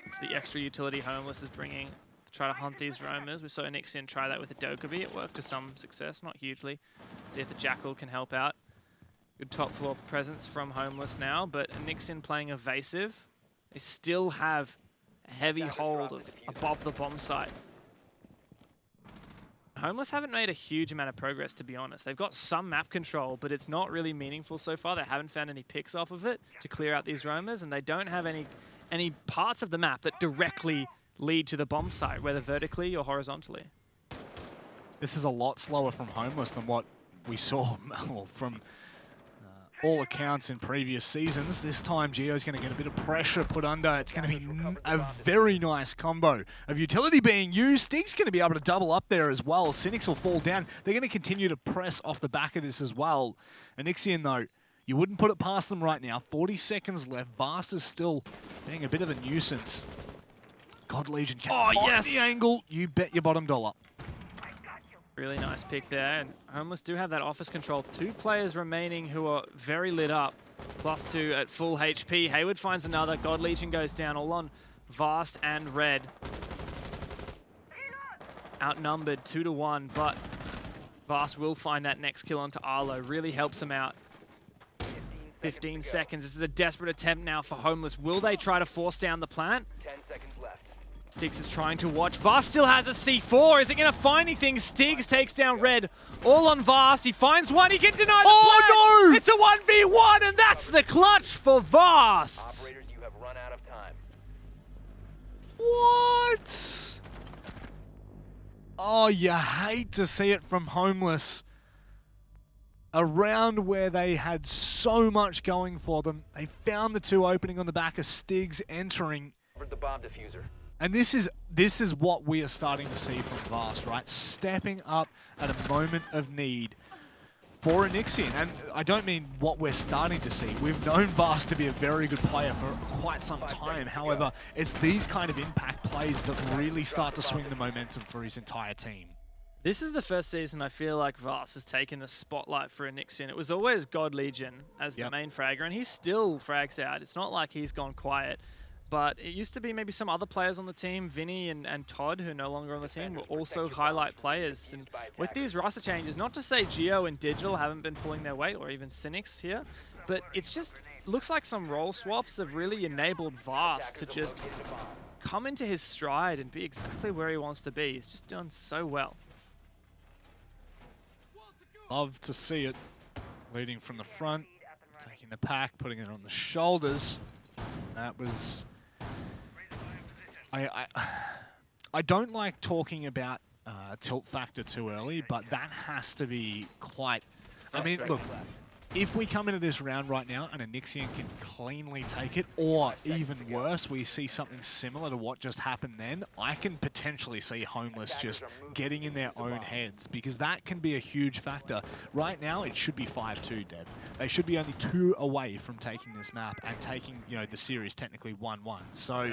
It's the extra utility Homeless is bringing to try to hunt these roamers. We saw Onyxian try that with a Dokkaebi. It worked to some success, not hugely. See if the Jackal can help out. Good top floor presence from Homeless now, but Onyxian playing evasive. They still have a heavy hold above the bomb site. Homeless haven't made a huge amount of progress, to be honest. They've got some map control, but it's not really meaningful so far. They haven't found any picks off of it to clear out these roamers, and they don't have any parts of the map that directly lead to the bomb site, whether vertically or horizontally. This is a lot slower from Homeless than what we saw from all accounts in previous seasons. This time, Geo's going to get a bit of pressure put under. It's going to be a very nice combo of utility being used. Stig's going to be able to double up there as well. Cynics will fall down. They're going to continue to press off the back of this as well. Onyxian, though, you wouldn't put it past them right now. 40 seconds left. Vast is still being a bit of a nuisance. God Legion can find the angle. You bet your bottom dollar. Really nice pick there. And Homeless do have that office control. 2 players remaining who are very lit up. +2 at full HP. Hayward finds another. God Legion goes down all on Vast and Red. Outnumbered 2-1, but Vast will find that next kill onto Arlo. Really helps him out. 15 seconds. This is a desperate attempt now for Homeless. Will they try to force down the plant? 10 seconds left. Stiggs is trying to watch. Vast still has a C4. Is it going to find anything? Stiggs takes down Red. All on Vast. He finds one. He can deny the plant. No! It's a 1v1, and that's the clutch for Vast. Operators, you have run out of time. What? Oh, you hate to see it from Homeless. A round where they had so much going for them. They found the 2 opening on the back of Stiggs entering. Covered the bomb diffuser. And this is what we are starting to see from Vast, right? Stepping up at a moment of need for Onyxian. And I don't mean what we're starting to see. We've known Vast to be a very good player for quite some time. However, it's these kind of impact plays that really start to swing the momentum for his entire team. This is the first season I feel like Vast has taken the spotlight for Onyxian. It was always God Legion as the main fragger, and he still frags out. It's not like he's gone quiet. But it used to be maybe some other players on the team, Vinny and Todd, who are no longer on the team, will also highlight players. And with these roster changes, not to say Geo and Digital haven't been pulling their weight, or even Cynics here, but it's just looks like some role swaps have really enabled Vast to just come into his stride and be exactly where he wants to be. He's just done so well. Love to see it. Leading from the front, taking the pack, putting it on the shoulders. That was... I don't like talking about tilt factor too early, but that has to be quite... I mean, look, if we come into this round right now and Onyxian can cleanly take it, or even worse, we see something similar to what just happened then, I can potentially see Homeless just getting in their own heads, because that can be a huge factor. Right now, it should be 5-2, Deb. They should be only 2 away from taking this map and taking, you know, the series technically 1-1. So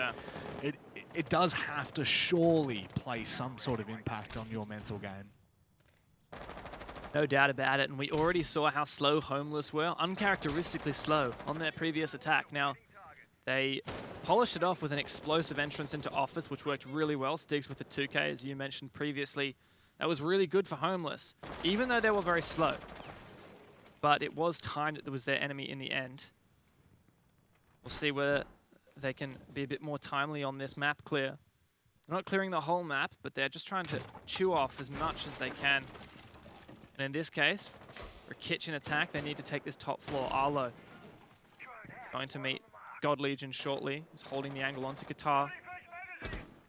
it does have to surely play some sort of impact on your mental game. No doubt about it, and we already saw how slow Homeless were, uncharacteristically slow on their previous attack. Now, they polished it off with an explosive entrance into Office, which worked really well. Stiggs with the 2K, as you mentioned previously. That was really good for Homeless, even though they were very slow. But it was timed that there was their enemy in the end. We'll see whether they can be a bit more timely on this map clear. They're not clearing the whole map, but they're just trying to chew off as much as they can. And in this case, for a kitchen attack, they need to take this top floor. Arlo going to meet God Legion shortly. He's holding the angle onto Guitar.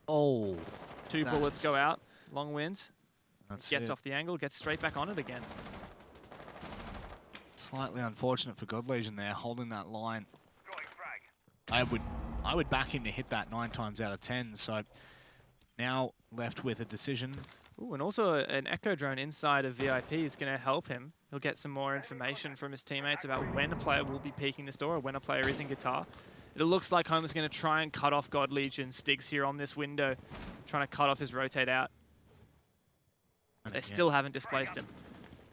Oh. 2 bullets go out. Long wind. Gets it. off the angle, gets straight back on it again. Slightly unfortunate for God Legion there, holding that line. I would back him to hit that 9 times out of 10, so now left with a decision. Ooh, and also an Echo drone inside of VIP is going to help him. He'll get some more information from his teammates about when a player will be peeking this door or when a player is in Guitar. It looks like Homer's going to try and cut off God Legion. Stiggs here on this window, trying to cut off his rotate out. They still haven't displaced him.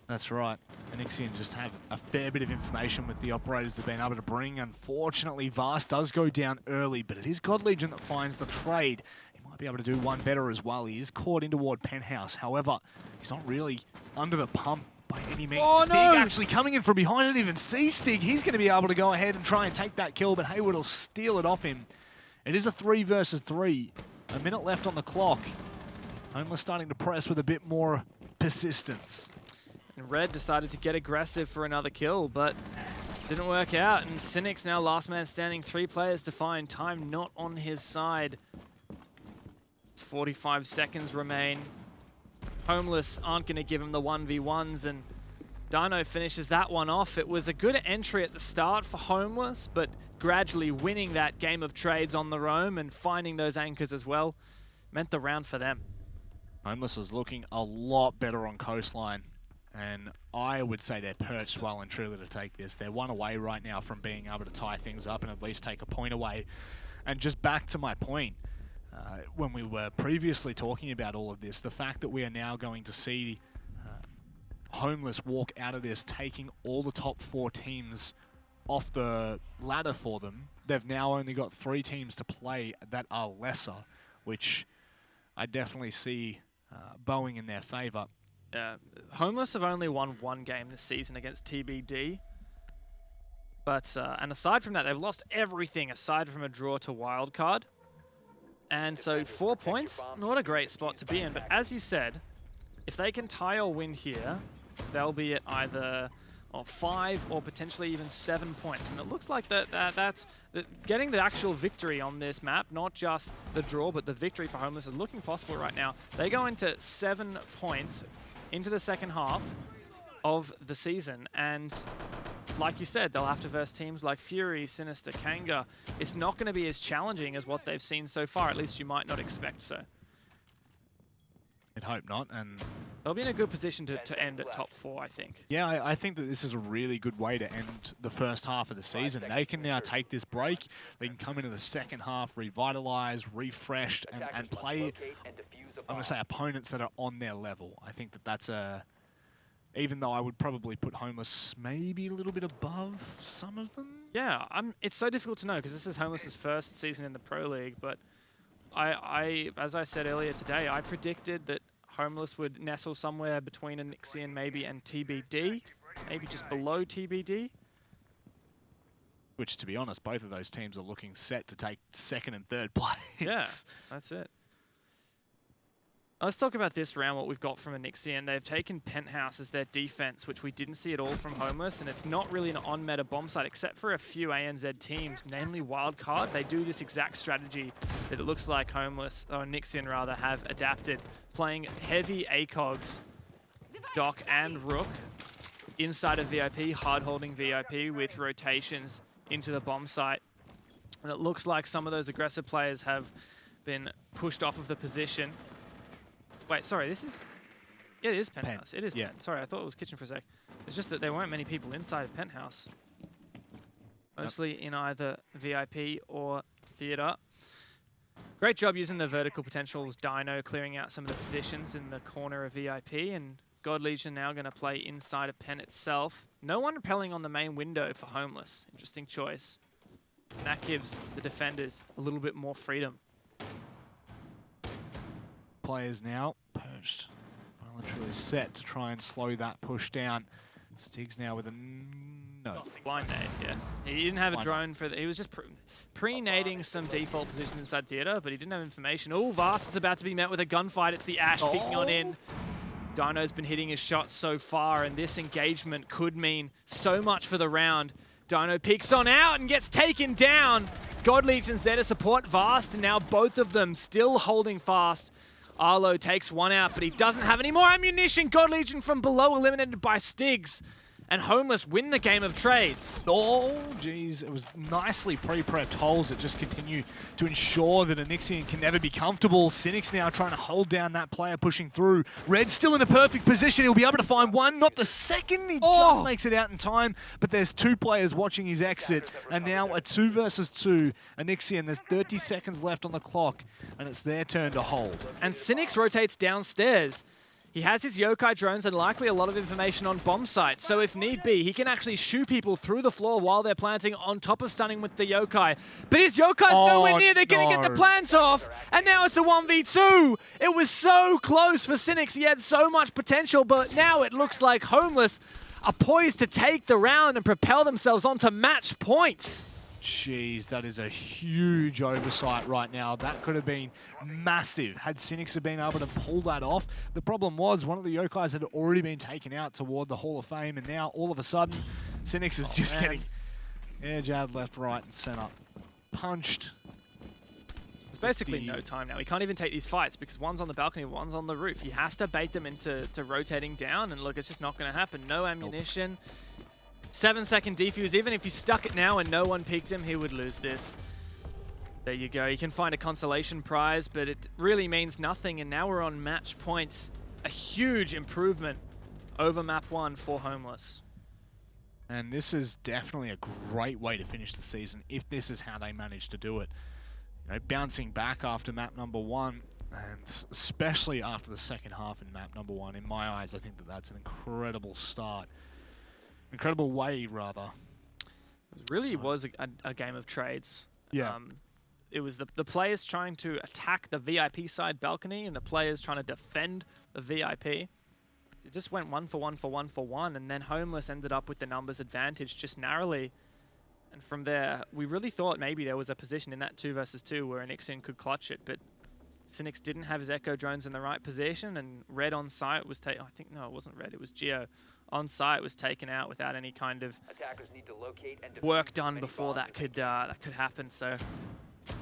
That's right. Onyxian just have a fair bit of information with the operators they've been able to bring. Unfortunately, Vast does go down early, but it is God Legion that finds the trade. He might be able to do one better as well. He is caught in toward Penthouse. However, he's not really under the pump by any means. Oh, no! Stig actually coming in from behind. I didn't even see Stig. He's going to be able to go ahead and try and take that kill, but Hayward will steal it off him. It is a 3 versus 3. A minute left on the clock. Homeless starting to press with a bit more persistence. And Red decided to get aggressive for another kill, but didn't work out. And Cynic's now last man standing, 3 players to find. Time not on his side. It's 45 seconds remain. Homeless aren't going to give him the 1v1s, and Dino finishes that one off. It was a good entry at the start for Homeless, but gradually winning that game of trades on the roam and finding those anchors as well meant the round for them. Homeless is looking a lot better on Coastline. And I would say they're perched well and truly to take this. They're 1 away right now from being able to tie things up and at least take a point away. And just back to my point, when we were previously talking about all of this, the fact that we are now going to see Homeless walk out of this taking all the top 4 teams off the ladder for them. They've now only got 3 teams to play that are lesser, which I definitely see bowing in their favour. Homeless have only won 1 game this season against TBD. But, and aside from that, they've lost everything aside from a draw to wildcard. And so 4 points, not a great spot to be in. But as you said, if they can tie or win here, they'll be at either 5 or potentially even 7 points. And it looks like that's getting the actual victory on this map, not just the draw, but the victory for Homeless is looking possible right now. They go into 7 points into the second half of the season. And like you said, they'll have to verse teams like Fury, Sinister, Kanga. It's not going to be as challenging as what they've seen so far. At least you might not expect so. I'd hope not, and they'll be in a good position to end at top 4, I think. Yeah, I think that this is a really good way to end the first half of the season. They can now take this break. They can come into the second half revitalized, refreshed, and play, I'm going to say, opponents that are on their level. I think that that's a... Even though I would probably put Homeless maybe a little bit above some of them. Yeah, it's so difficult to know because this is Homeless's first season in the Pro League, but as I said earlier today, I predicted that Homeless would nestle somewhere between Onyxian maybe and TBD, maybe just below TBD. Which, to be honest, both of those teams are looking set to take 2nd and 3rd place. Yeah, that's it. Let's talk about this round, what we've got from Onyxian. They've taken Penthouse as their defense, which we didn't see at all from Homeless, and it's not really an on-meta bomb site, except for a few ANZ teams, namely Wildcard. They do this exact strategy that it looks like Homeless, or Onyxian rather, have adapted, playing heavy ACOGs, Doc and Rook, inside of VIP, hard-holding VIP with rotations into the bomb site. And it looks like some of those aggressive players have been pushed off of the position. Wait, sorry, this is... Yeah, it is Penthouse. It is Pen. Sorry, I thought it was Kitchen for a sec. It's just that there weren't many people inside of Penthouse. Mostly in either VIP or Theatre. Great job using the vertical potentials. Dino clearing out some of the positions in the corner of VIP. And God Legion now going to play inside of Pen itself. No one repelling on the main window for Homeless. Interesting choice. And that gives the defenders a little bit more freedom. Players now pushed, literally set to try and slow that push down. Stig's now with a no. Blind nade, yeah. He didn't have a drone for he was just pre-nading some default positions inside Theatre, but he didn't have information. Oh, Vast is about to be met with a gunfight. It's the Ash peeking on in. Dino's been hitting his shots so far, and this engagement could mean so much for the round. Dino peeks on out and gets taken down. God Legion's there to support Vast, and now both of them still holding fast. Arlo takes one out, but he doesn't have any more ammunition. God Legion from below eliminated by Stigs. And Homeless win the game of trades. Oh, geez. It was nicely pre-prepped holes that just continue to ensure that Onyxian can never be comfortable. Cynic's now trying to hold down that player pushing through. Red's still in a perfect position. He'll be able to find one, not the second. He just makes it out in time. But there's 2 players watching his exit. And now a 2 versus 2. Onyxian, there's 30 seconds left on the clock. And it's their turn to hold. And Cynics rotates downstairs. He has his yokai drones and likely a lot of information on bomb sites, so if need be, he can actually shoot people through the floor while they're planting on top of stunning with the yokai. But his yokai's nowhere near, they're going to get the plants off, and now it's a 1v2! It was so close for Cynics, he had so much potential, but now it looks like Homeless are poised to take the round and propel themselves onto match points. Jeez, that is a huge oversight right now. That could have been massive had Cynics have been able to pull that off. The problem was one of the yokais had already been taken out toward the Hall of Fame, and now all of a sudden, Cynics is just getting air jabbed left, right, and center. Punched. It's basically no time now. He can't even take these fights because one's on the balcony, one's on the roof. He has to bait them into rotating down, and look, it's just not going to happen. No ammunition. 7-second defuse. Even if he stuck it now and no one picked him, he would lose this. There you go. You can find a consolation prize, but it really means nothing. And now we're on match points. A huge improvement over map 1 for Homeless. And this is definitely a great way to finish the season if this is how they manage to do it. You know, bouncing back after map number 1 And especially after the second half in map number 1, in my eyes, I think that that's an incredible start. Incredible way, rather. It really was a game of trades. Yeah. It was the players trying to attack the VIP side balcony and the players trying to defend the VIP. It just went 1 for 1 for 1 for 1, and then Homeless ended up with the numbers advantage just narrowly. And from there, we really thought maybe there was a position in that 2 versus 2 where Onyxian could clutch it, but Cynics didn't have his Echo drones in the right position, and Red on site was taken. I think, no, it wasn't Red, it was Geo. On site was taken out without any kind of Attackers need to locate and work done before that could happen. So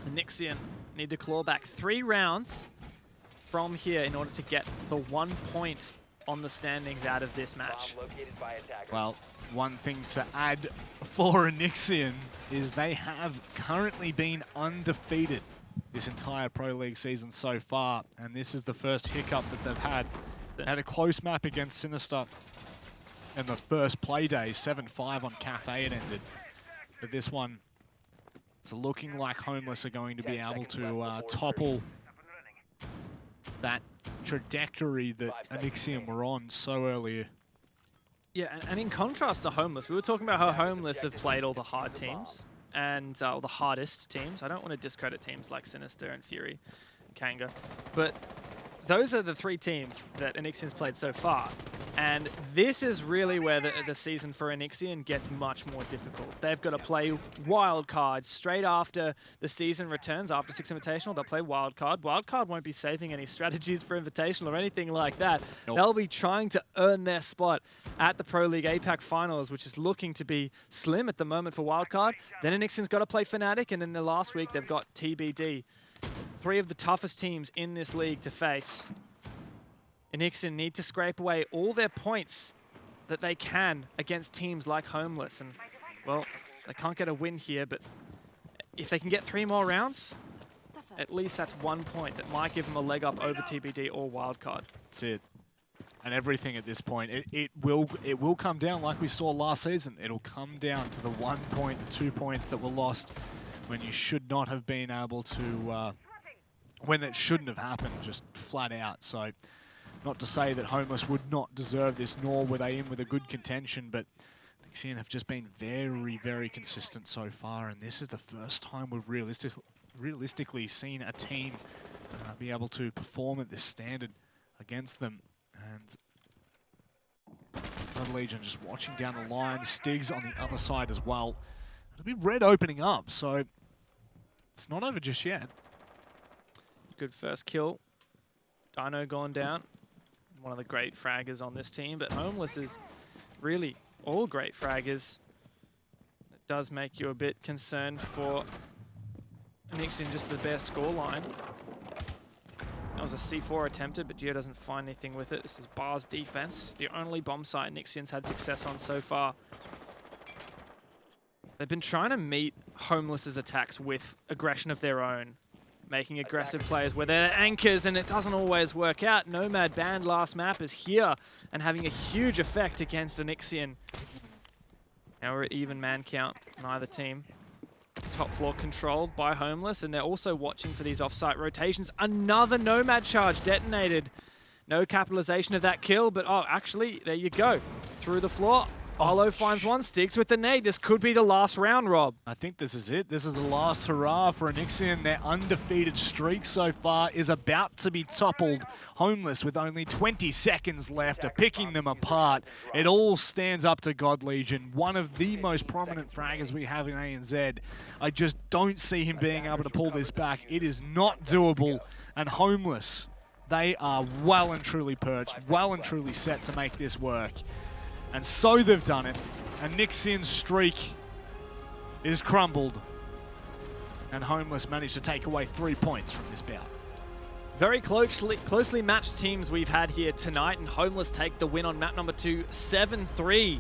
Onyxian need to claw back 3 rounds from here in order to get the 1 point on the standings out of this match. Well, one thing to add for Onyxian is they have currently been undefeated this entire Pro League season so far, and this is the first hiccup that they've had. They had a close map against Sinister in the first play day, 7-5 on Cafe it ended. But this one, it's looking like Homeless are going to be able to topple that trajectory that Onyxian were on so early. Yeah, and in contrast to Homeless, we were talking about how Homeless have played all the hard teams and all the hardest teams. I don't want to discredit teams like Sinister and Fury and Kanga, but those are the 3 teams that Onyxian's played so far. And this is really where the season for Onyxian gets much more difficult. They've got to play wild cards straight after the season returns. After 6 Invitational, they'll play wild card. Wild card won't be saving any strategies for Invitational or anything like that. Nope. They'll be trying to earn their spot at the Pro League APAC Finals, which is looking to be slim at the moment for wild card. Then Onyxian's got to play Fnatic, and in the last week they've got TBD. 3 of the toughest teams in this league to face. Onyxian need to scrape away all their points that they can against teams like Homeless. And, well, they can't get a win here, but if they can get 3 more rounds, at least that's 1 point that might give them a leg up over TBD or Wildcard. That's it. And everything at this point, it will come down like we saw last season. It'll come down to the 1 point, the 2 points that were lost when you should not have been able to, when it shouldn't have happened, just flat out. So, not to say that Homeless would not deserve this, nor were they in with a good contention, but Onyxian have just been very, very consistent so far, and this is the first time we've realistically seen a team be able to perform at this standard against them. And Red Legion just watching down the line, Stigs on the other side as well. It'll be Red opening up, so it's not over just yet. Good first kill. Dino gone down. One of the great fraggers on this team, but Homeless is really all great fraggers. It does make you a bit concerned for Onyxian, just the best scoreline. That was a C4 attempted, but Geo doesn't find anything with it. This is Bar's defense, the only bomb site Onyxian's had success on so far. They've been trying to meet Homeless's attacks with aggression of their own, making aggressive players where they're anchors, and it doesn't always work out. Nomad banned last map is here and having a huge effect against Onyxian. Now we're at even man count on either team. Top floor controlled by Homeless, and they're also watching for these offsite rotations. Another Nomad charge detonated. No capitalization of that kill, but oh, actually, there you go. Through the floor. Hollow finds one, Stigs with the nade. This could be the last round, Rob. I think this is it. This is the last hurrah for Onyxian. Their undefeated streak so far is about to be toppled. Homeless with only 20 seconds left are picking them apart. It all stands up to God Legion, one of the most prominent fraggers we have in ANZ. I just don't see him being able to pull this back. It is not doable. And Homeless, they are well and truly perched, well and truly set to make this work. And so they've done it. Onyxian's streak is crumbled. And Homeless managed to take away 3 points from this bout. Very closely matched teams we've had here tonight, and Homeless take the win on map number 2, 7-3.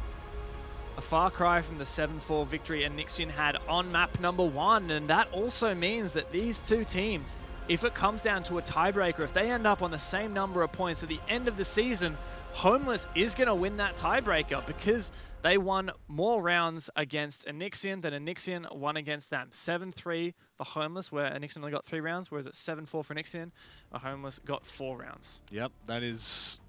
A far cry from the 7-4 victory Onyxian had on map number 1, and that also means that these 2 teams, if it comes down to a tiebreaker, if they end up on the same number of points at the end of the season, Homeless is going to win that tiebreaker because They won more rounds against A-Nixion than A-Nixion won against them. 7-3 for Homeless, where A-Nixion only got 3 rounds, whereas it's 7-4 for A-Nixion. Homeless got 4 rounds. Yep, that is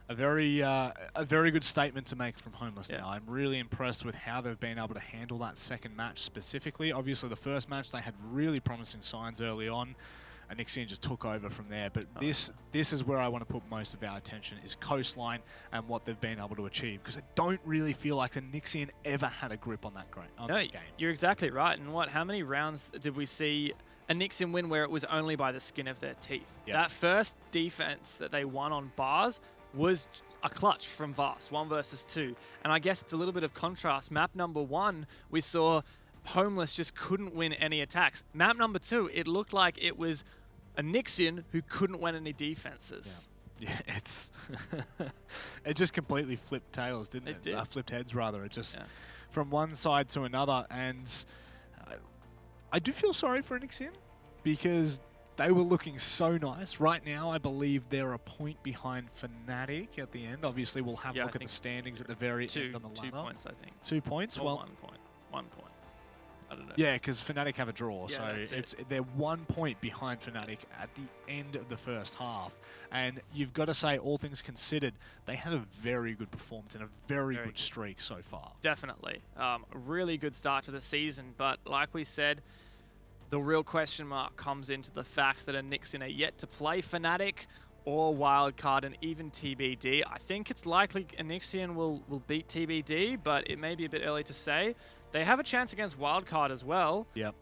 a very good statement to make from Homeless now. I'm really impressed with how they've been able to handle that second match specifically. Obviously, the first match, they had really promising signs early on. A-Nixion just took over from there, but this is where I want to put most of our attention, is Coastline and what they've been able to achieve, because I don't really feel like A-Nixion ever had a grip on that game. You're exactly right. And how many rounds did we see A-Nixion win where it was only by the skin of their teeth? Yep. That first defense that they won on bars was a clutch from Vast, 1 versus 2. And I guess it's a little bit of contrast. Map number 1, we saw Homeless just couldn't win any attacks. Map number 2, it looked like it was A-Nixion who couldn't win any defenses. Yeah, it's it just completely flipped tails, didn't it? It did. Flipped heads, rather. It just from one side to another. And I do feel sorry for A-Nixion, because they were looking so nice. Right now, I believe they're a point behind Fnatic at the end. Obviously, we'll have a look at the standings at the very end on the ladder. 2 points, I think. 2 points? Or well, 1 point. 1 point. I don't know. Yeah, because Fnatic have a draw, Yeah, so they're 1 point behind Fnatic at the end of the first half. And you've got to say, all things considered, they had a very good performance and a very good streak so far. Definitely. A really good start to the season, but like we said, the real question mark comes into the fact that A-Nixion are yet to play Fnatic or Wildcard and even TBD. I think it's likely A-Nixion will beat TBD, but it may be a bit early to say. They have a chance against Wildcard as well. Yep.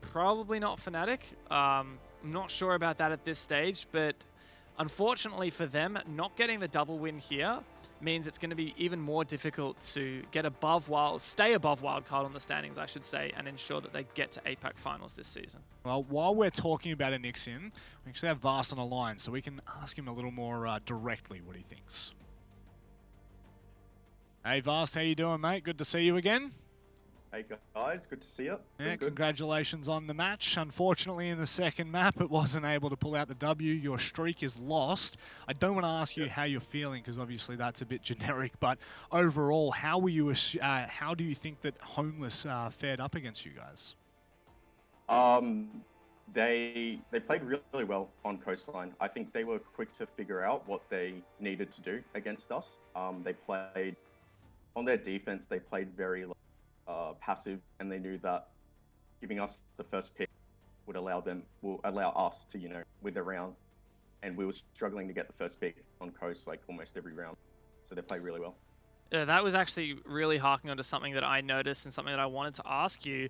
Probably not Fnatic. I'm not sure about that at this stage, but unfortunately for them, not getting the double win here means it's going to be even more difficult to get stay above Wildcard on the standings, I should say, and ensure that they get to APAC finals this season. Well, while we're talking about A-Nixion, we actually have Vast on the line, so we can ask him a little more directly what he thinks. Hey Vast, how you doing, mate? Good to see you again. Hey guys, good to see you. Yeah, congratulations on the match. Unfortunately, in the second map, it wasn't able to pull out the W. Your streak is lost. I don't want to ask you how you're feeling, because obviously that's a bit generic. But overall, how do you think that Homeless fared up against you guys? They played really well on Coastline. I think they were quick to figure out what they needed to do against us. They played on their defense. They played very passive, and they knew that giving us the first pick will allow us to, win the round. And we were struggling to get the first pick on Coast like almost every round. So they played really well. Yeah, that was actually really harking onto something that I noticed and something that I wanted to ask you.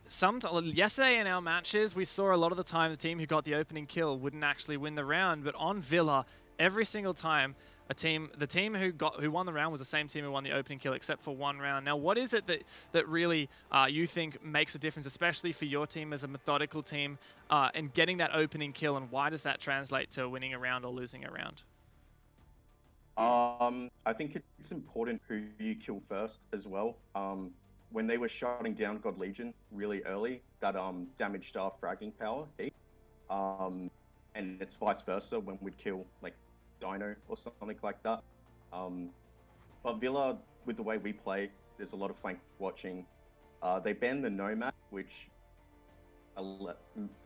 Yesterday in our matches, we saw a lot of the time the team who got the opening kill wouldn't actually win the round, but on Villa, every single time, the team who won the round was the same team who won the opening kill, except for 1 round. Now, what is it that really you think makes a difference, especially for your team as a methodical team, and getting that opening kill, and why does that translate to winning a round or losing a round? I think it's important who you kill first as well. When they were shutting down God Legion really early, that damaged our fragging power. And it's vice versa when we'd kill like Dino or something like that. But Villa, with the way we play, there's a lot of flank watching. They banned the Nomad, which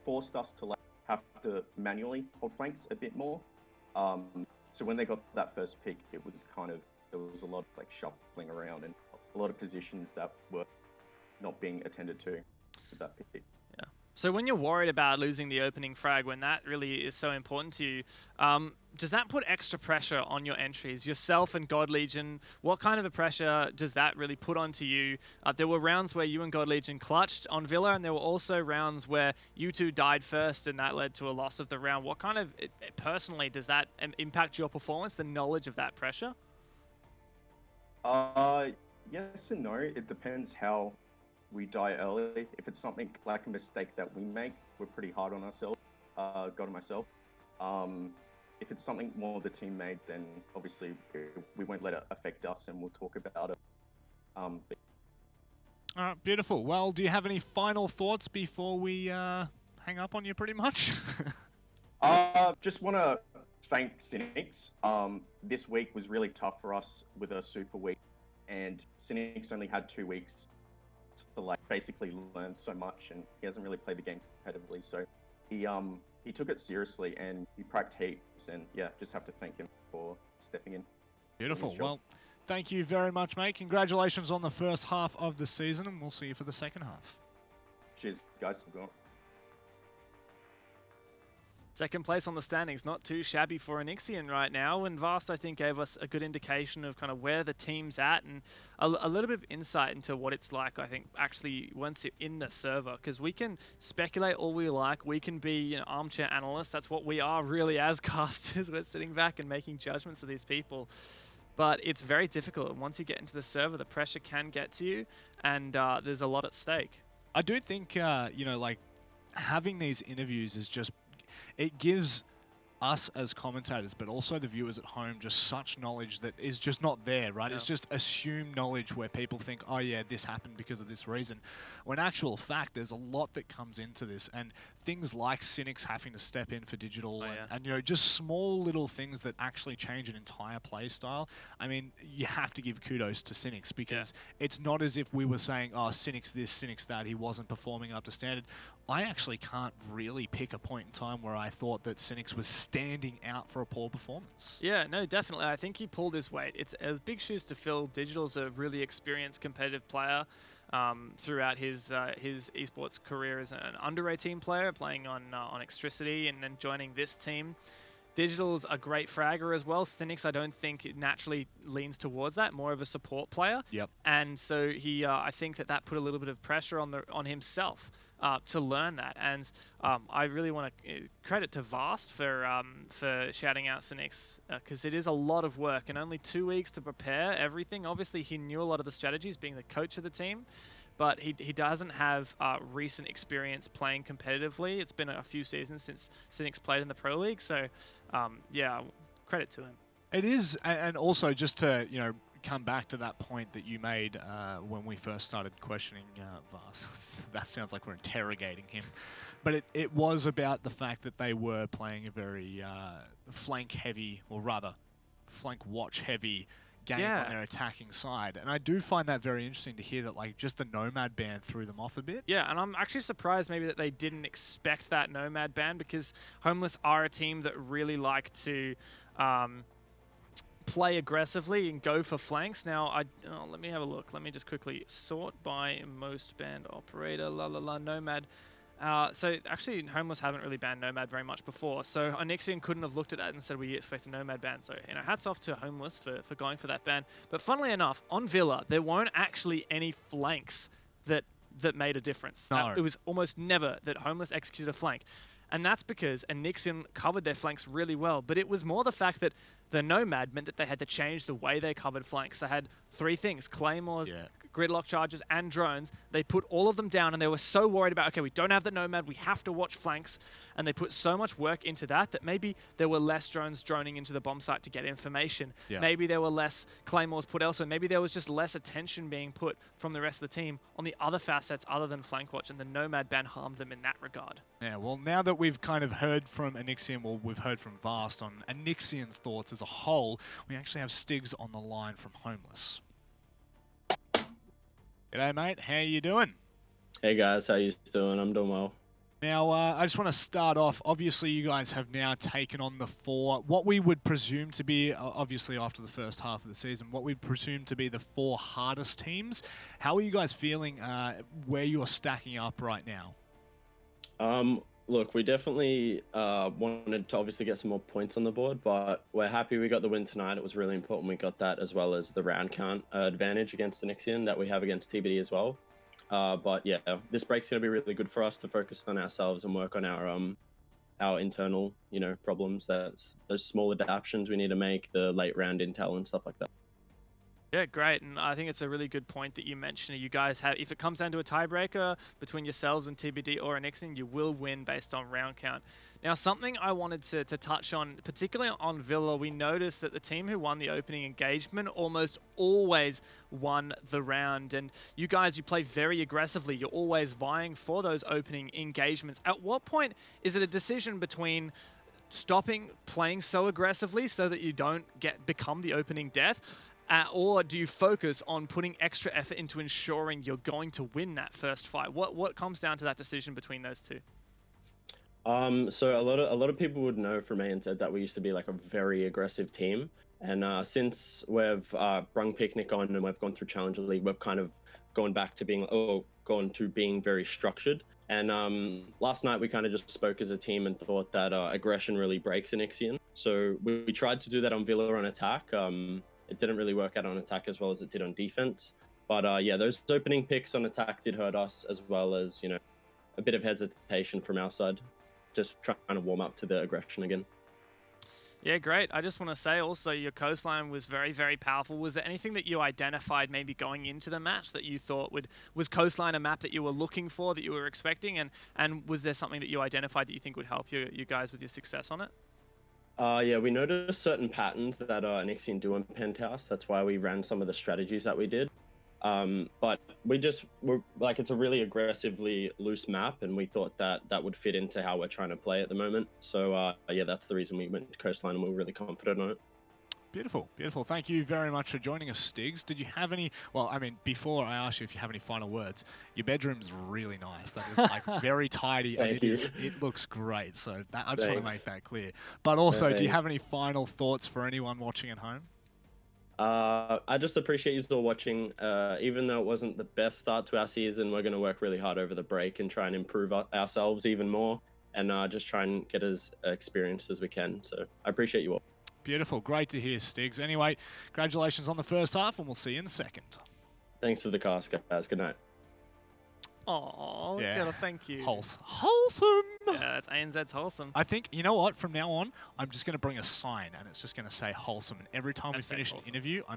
forced us to have to manually hold flanks a bit more. So when they got that first pick, there was a lot of shuffling around and a lot of positions that were not being attended to with that pick. Yeah. So when you're worried about losing the opening frag, when that really is so important to you, does that put extra pressure on your entries? Yourself and God Legion, what kind of a pressure does that really put onto you? There were rounds where you and God Legion clutched on Villa, and there were also rounds where you two died first, and that led to a loss of the round. What kind of, personally, does that impact your performance, the knowledge of that pressure? Yes and no. It depends how we die early. If it's something like a mistake that we make, we're pretty hard on ourselves, God and myself. If it's something more the team made, then obviously we won't let it affect us, and we'll talk about it. All right, beautiful. Well, do you have any final thoughts before we hang up on you pretty much? Just want to thank Cynics. This week was really tough for us with a super week. and Cynic's only had 2 weeks to like basically learn so much, and he hasn't really played the game competitively. So he took it seriously and he practiced heaps, and yeah, just have to thank him for stepping in. Beautiful. Well, thank you very much, mate. Congratulations on the first half of the season, and we'll see you for the second half. Cheers, guys. Second place on the standings, not too shabby for Onyxian right now, and Vast, I think, gave us a good indication of kind of where the team's at and a little bit of insight into what it's like, I think, actually once you're in the server, because we can speculate all we like, we can be, you know, armchair analysts, that's what we are really as casters, we're sitting back and making judgments of these people. But it's very difficult, and once you get into the server, the pressure can get to you, and there's a lot at stake. I do think, you know, like, having these interviews is just, it gives us as commentators, but also the viewers at home, just such knowledge that is just not there, right? Yeah. It's just assumed knowledge where people think, oh yeah, this happened because of this reason. When actual fact, there's a lot that comes into this, and things like Cynics having to step in for digital, and you know, just small little things that actually change an entire play style. I mean, you have to give kudos to Cynics, because it's not as if we were saying, oh, Cynics this, Cynics that, he wasn't performing up to standard. I actually can't really pick a point in time where I thought that Cynics was standing out for a poor performance. Yeah, no, definitely. I think he pulled his weight. It's big shoes to fill. Digital's a really experienced competitive player throughout his esports career as an under-18 player, playing on Onyxtricity and then joining this team. Digital's a great fragger as well. Cynics, I don't think naturally leans towards that, more of a support player. Yep. And so he, I think that put a little bit of pressure on himself to learn that. And I really want to credit to Vast for shouting out Cynics, because it is a lot of work and only 2 weeks to prepare everything. Obviously, he knew a lot of the strategies, being the coach of the team, but he doesn't have recent experience playing competitively. It's been a few seasons since Cynics played in the Pro League, so yeah, credit to him. It is, and also just to, you know, come back to that point that you made when we first started questioning Vast. That sounds like we're interrogating him. But it was about the fact that they were playing a very flank-heavy, or rather, flank-watch-heavy game on their attacking side. And I do find that very interesting to hear that, like, just the Nomad ban threw them off a bit. Yeah, and I'm actually surprised maybe that they didn't expect that Nomad ban, because Homeless are a team that really like to play aggressively and go for flanks. Now, let me have a look. Let me just quickly sort by most banned operator. Nomad. So actually, Homeless haven't really banned Nomad very much before. So Onyxian couldn't have looked at that and said, we expect a Nomad ban. So, you know, hats off to Homeless for going for that ban. But funnily enough, on Villa, there weren't actually any flanks that made a difference. No. It was almost never that Homeless executed a flank. And that's because A-Nixion covered their flanks really well. But it was more the fact that the Nomad meant that they had to change the way they covered flanks. They had 3 things: Claymores, Gridlock Charges, and drones. They put all of them down, and they were so worried about, okay, we don't have the Nomad, we have to watch flanks. And they put so much work into that maybe there were less drones droning into the bomb site to get information. Yeah. Maybe there were less Claymores put elsewhere. Maybe there was just less attention being put from the rest of the team on the other facets other than flank watch, and the Nomad ban harmed them in that regard. Yeah, well, now that we've kind of heard from Onyxian, well, we've heard from Vast on Onyxian's thoughts as a whole, we actually have Stigs on the line from Homeless. G'day, mate. How you doing? Hey guys, how you doing? I'm doing well. Now, I just want to start off. Obviously, you guys have now taken on the 4, what we would presume to be, obviously after the first half of the season, what we presume to be the 4 hardest teams. How are you guys feeling where you're stacking up right now? Look, we definitely wanted to obviously get some more points on the board, but we're happy we got the win tonight. It was really important we got that, as well as the round count advantage against Onyxian that we have against TBD as well. But yeah, this break's going to be really good for us to focus on ourselves and work on our internal, you know, problems. That's those small adaptations we need to make, the late round intel and stuff like that. Yeah, great. And I think it's a really good point that you mentioned. You guys have, if it comes down to a tiebreaker between yourselves and TBD or Onyxian, you will win based on round count. Now, something I wanted to touch on, particularly on Villa, we noticed that the team who won the opening engagement almost always won the round. And you guys, you play very aggressively. You're always vying for those opening engagements. At what point is it a decision between stopping playing so aggressively so that you don't become the opening death, Or do you focus on putting extra effort into ensuring you're going to win that first fight? What comes down to that decision between those two? So a lot of people would know from ANZ that we used to be like a very aggressive team, and since we've brung Picnic on and we've gone through Challenger League, we've kind of gone to being very structured. And last night we kind of just spoke as a team and thought that aggression really breaks Onyxian. So we tried to do that on Villa on attack. It didn't really work out on attack as well as it did on defense. But yeah, those opening picks on attack did hurt us, as well as, you know, a bit of hesitation from our side. Just trying to warm up to the aggression again. Yeah, great. I just want to say also your Coastline was very, very powerful. Was there anything that you identified maybe going into the match that you thought was Coastline a map that you were looking for, that you were expecting? And was there something that you identified that you think would help you guys with your success on it? Yeah, we noticed certain patterns that Onyxian do in Penthouse. That's why we ran some of the strategies that we did. But we're like, it's a really aggressively loose map, and we thought that that would fit into how we're trying to play at the moment. So yeah, that's the reason we went to Coastline, and we were really confident on it. Beautiful, beautiful. Thank you very much for joining us, Stigs. Did you have any, well, I mean, before I ask you if you have any final words, your bedroom's really nice. That is like very tidy, and it looks great. So I just want to make that clear. But also, do you have any final thoughts for anyone watching at home? I just appreciate you still watching. Even though it wasn't the best start to our season, we're going to work really hard over the break and try and improve ourselves even more, and just try and get as experienced as we can. So I appreciate you all. Beautiful. Great to hear, Stigs. Anyway, congratulations on the first half, and we'll see you in the second. Thanks for the cast, guys. Good night. Oh, yeah. gotta thank you. Wholesome. Yeah, that's ANZ's wholesome. I think, you know what, from now on, I'm just going to bring a sign, and it's just going to say wholesome. And every time we finish an interview, I'm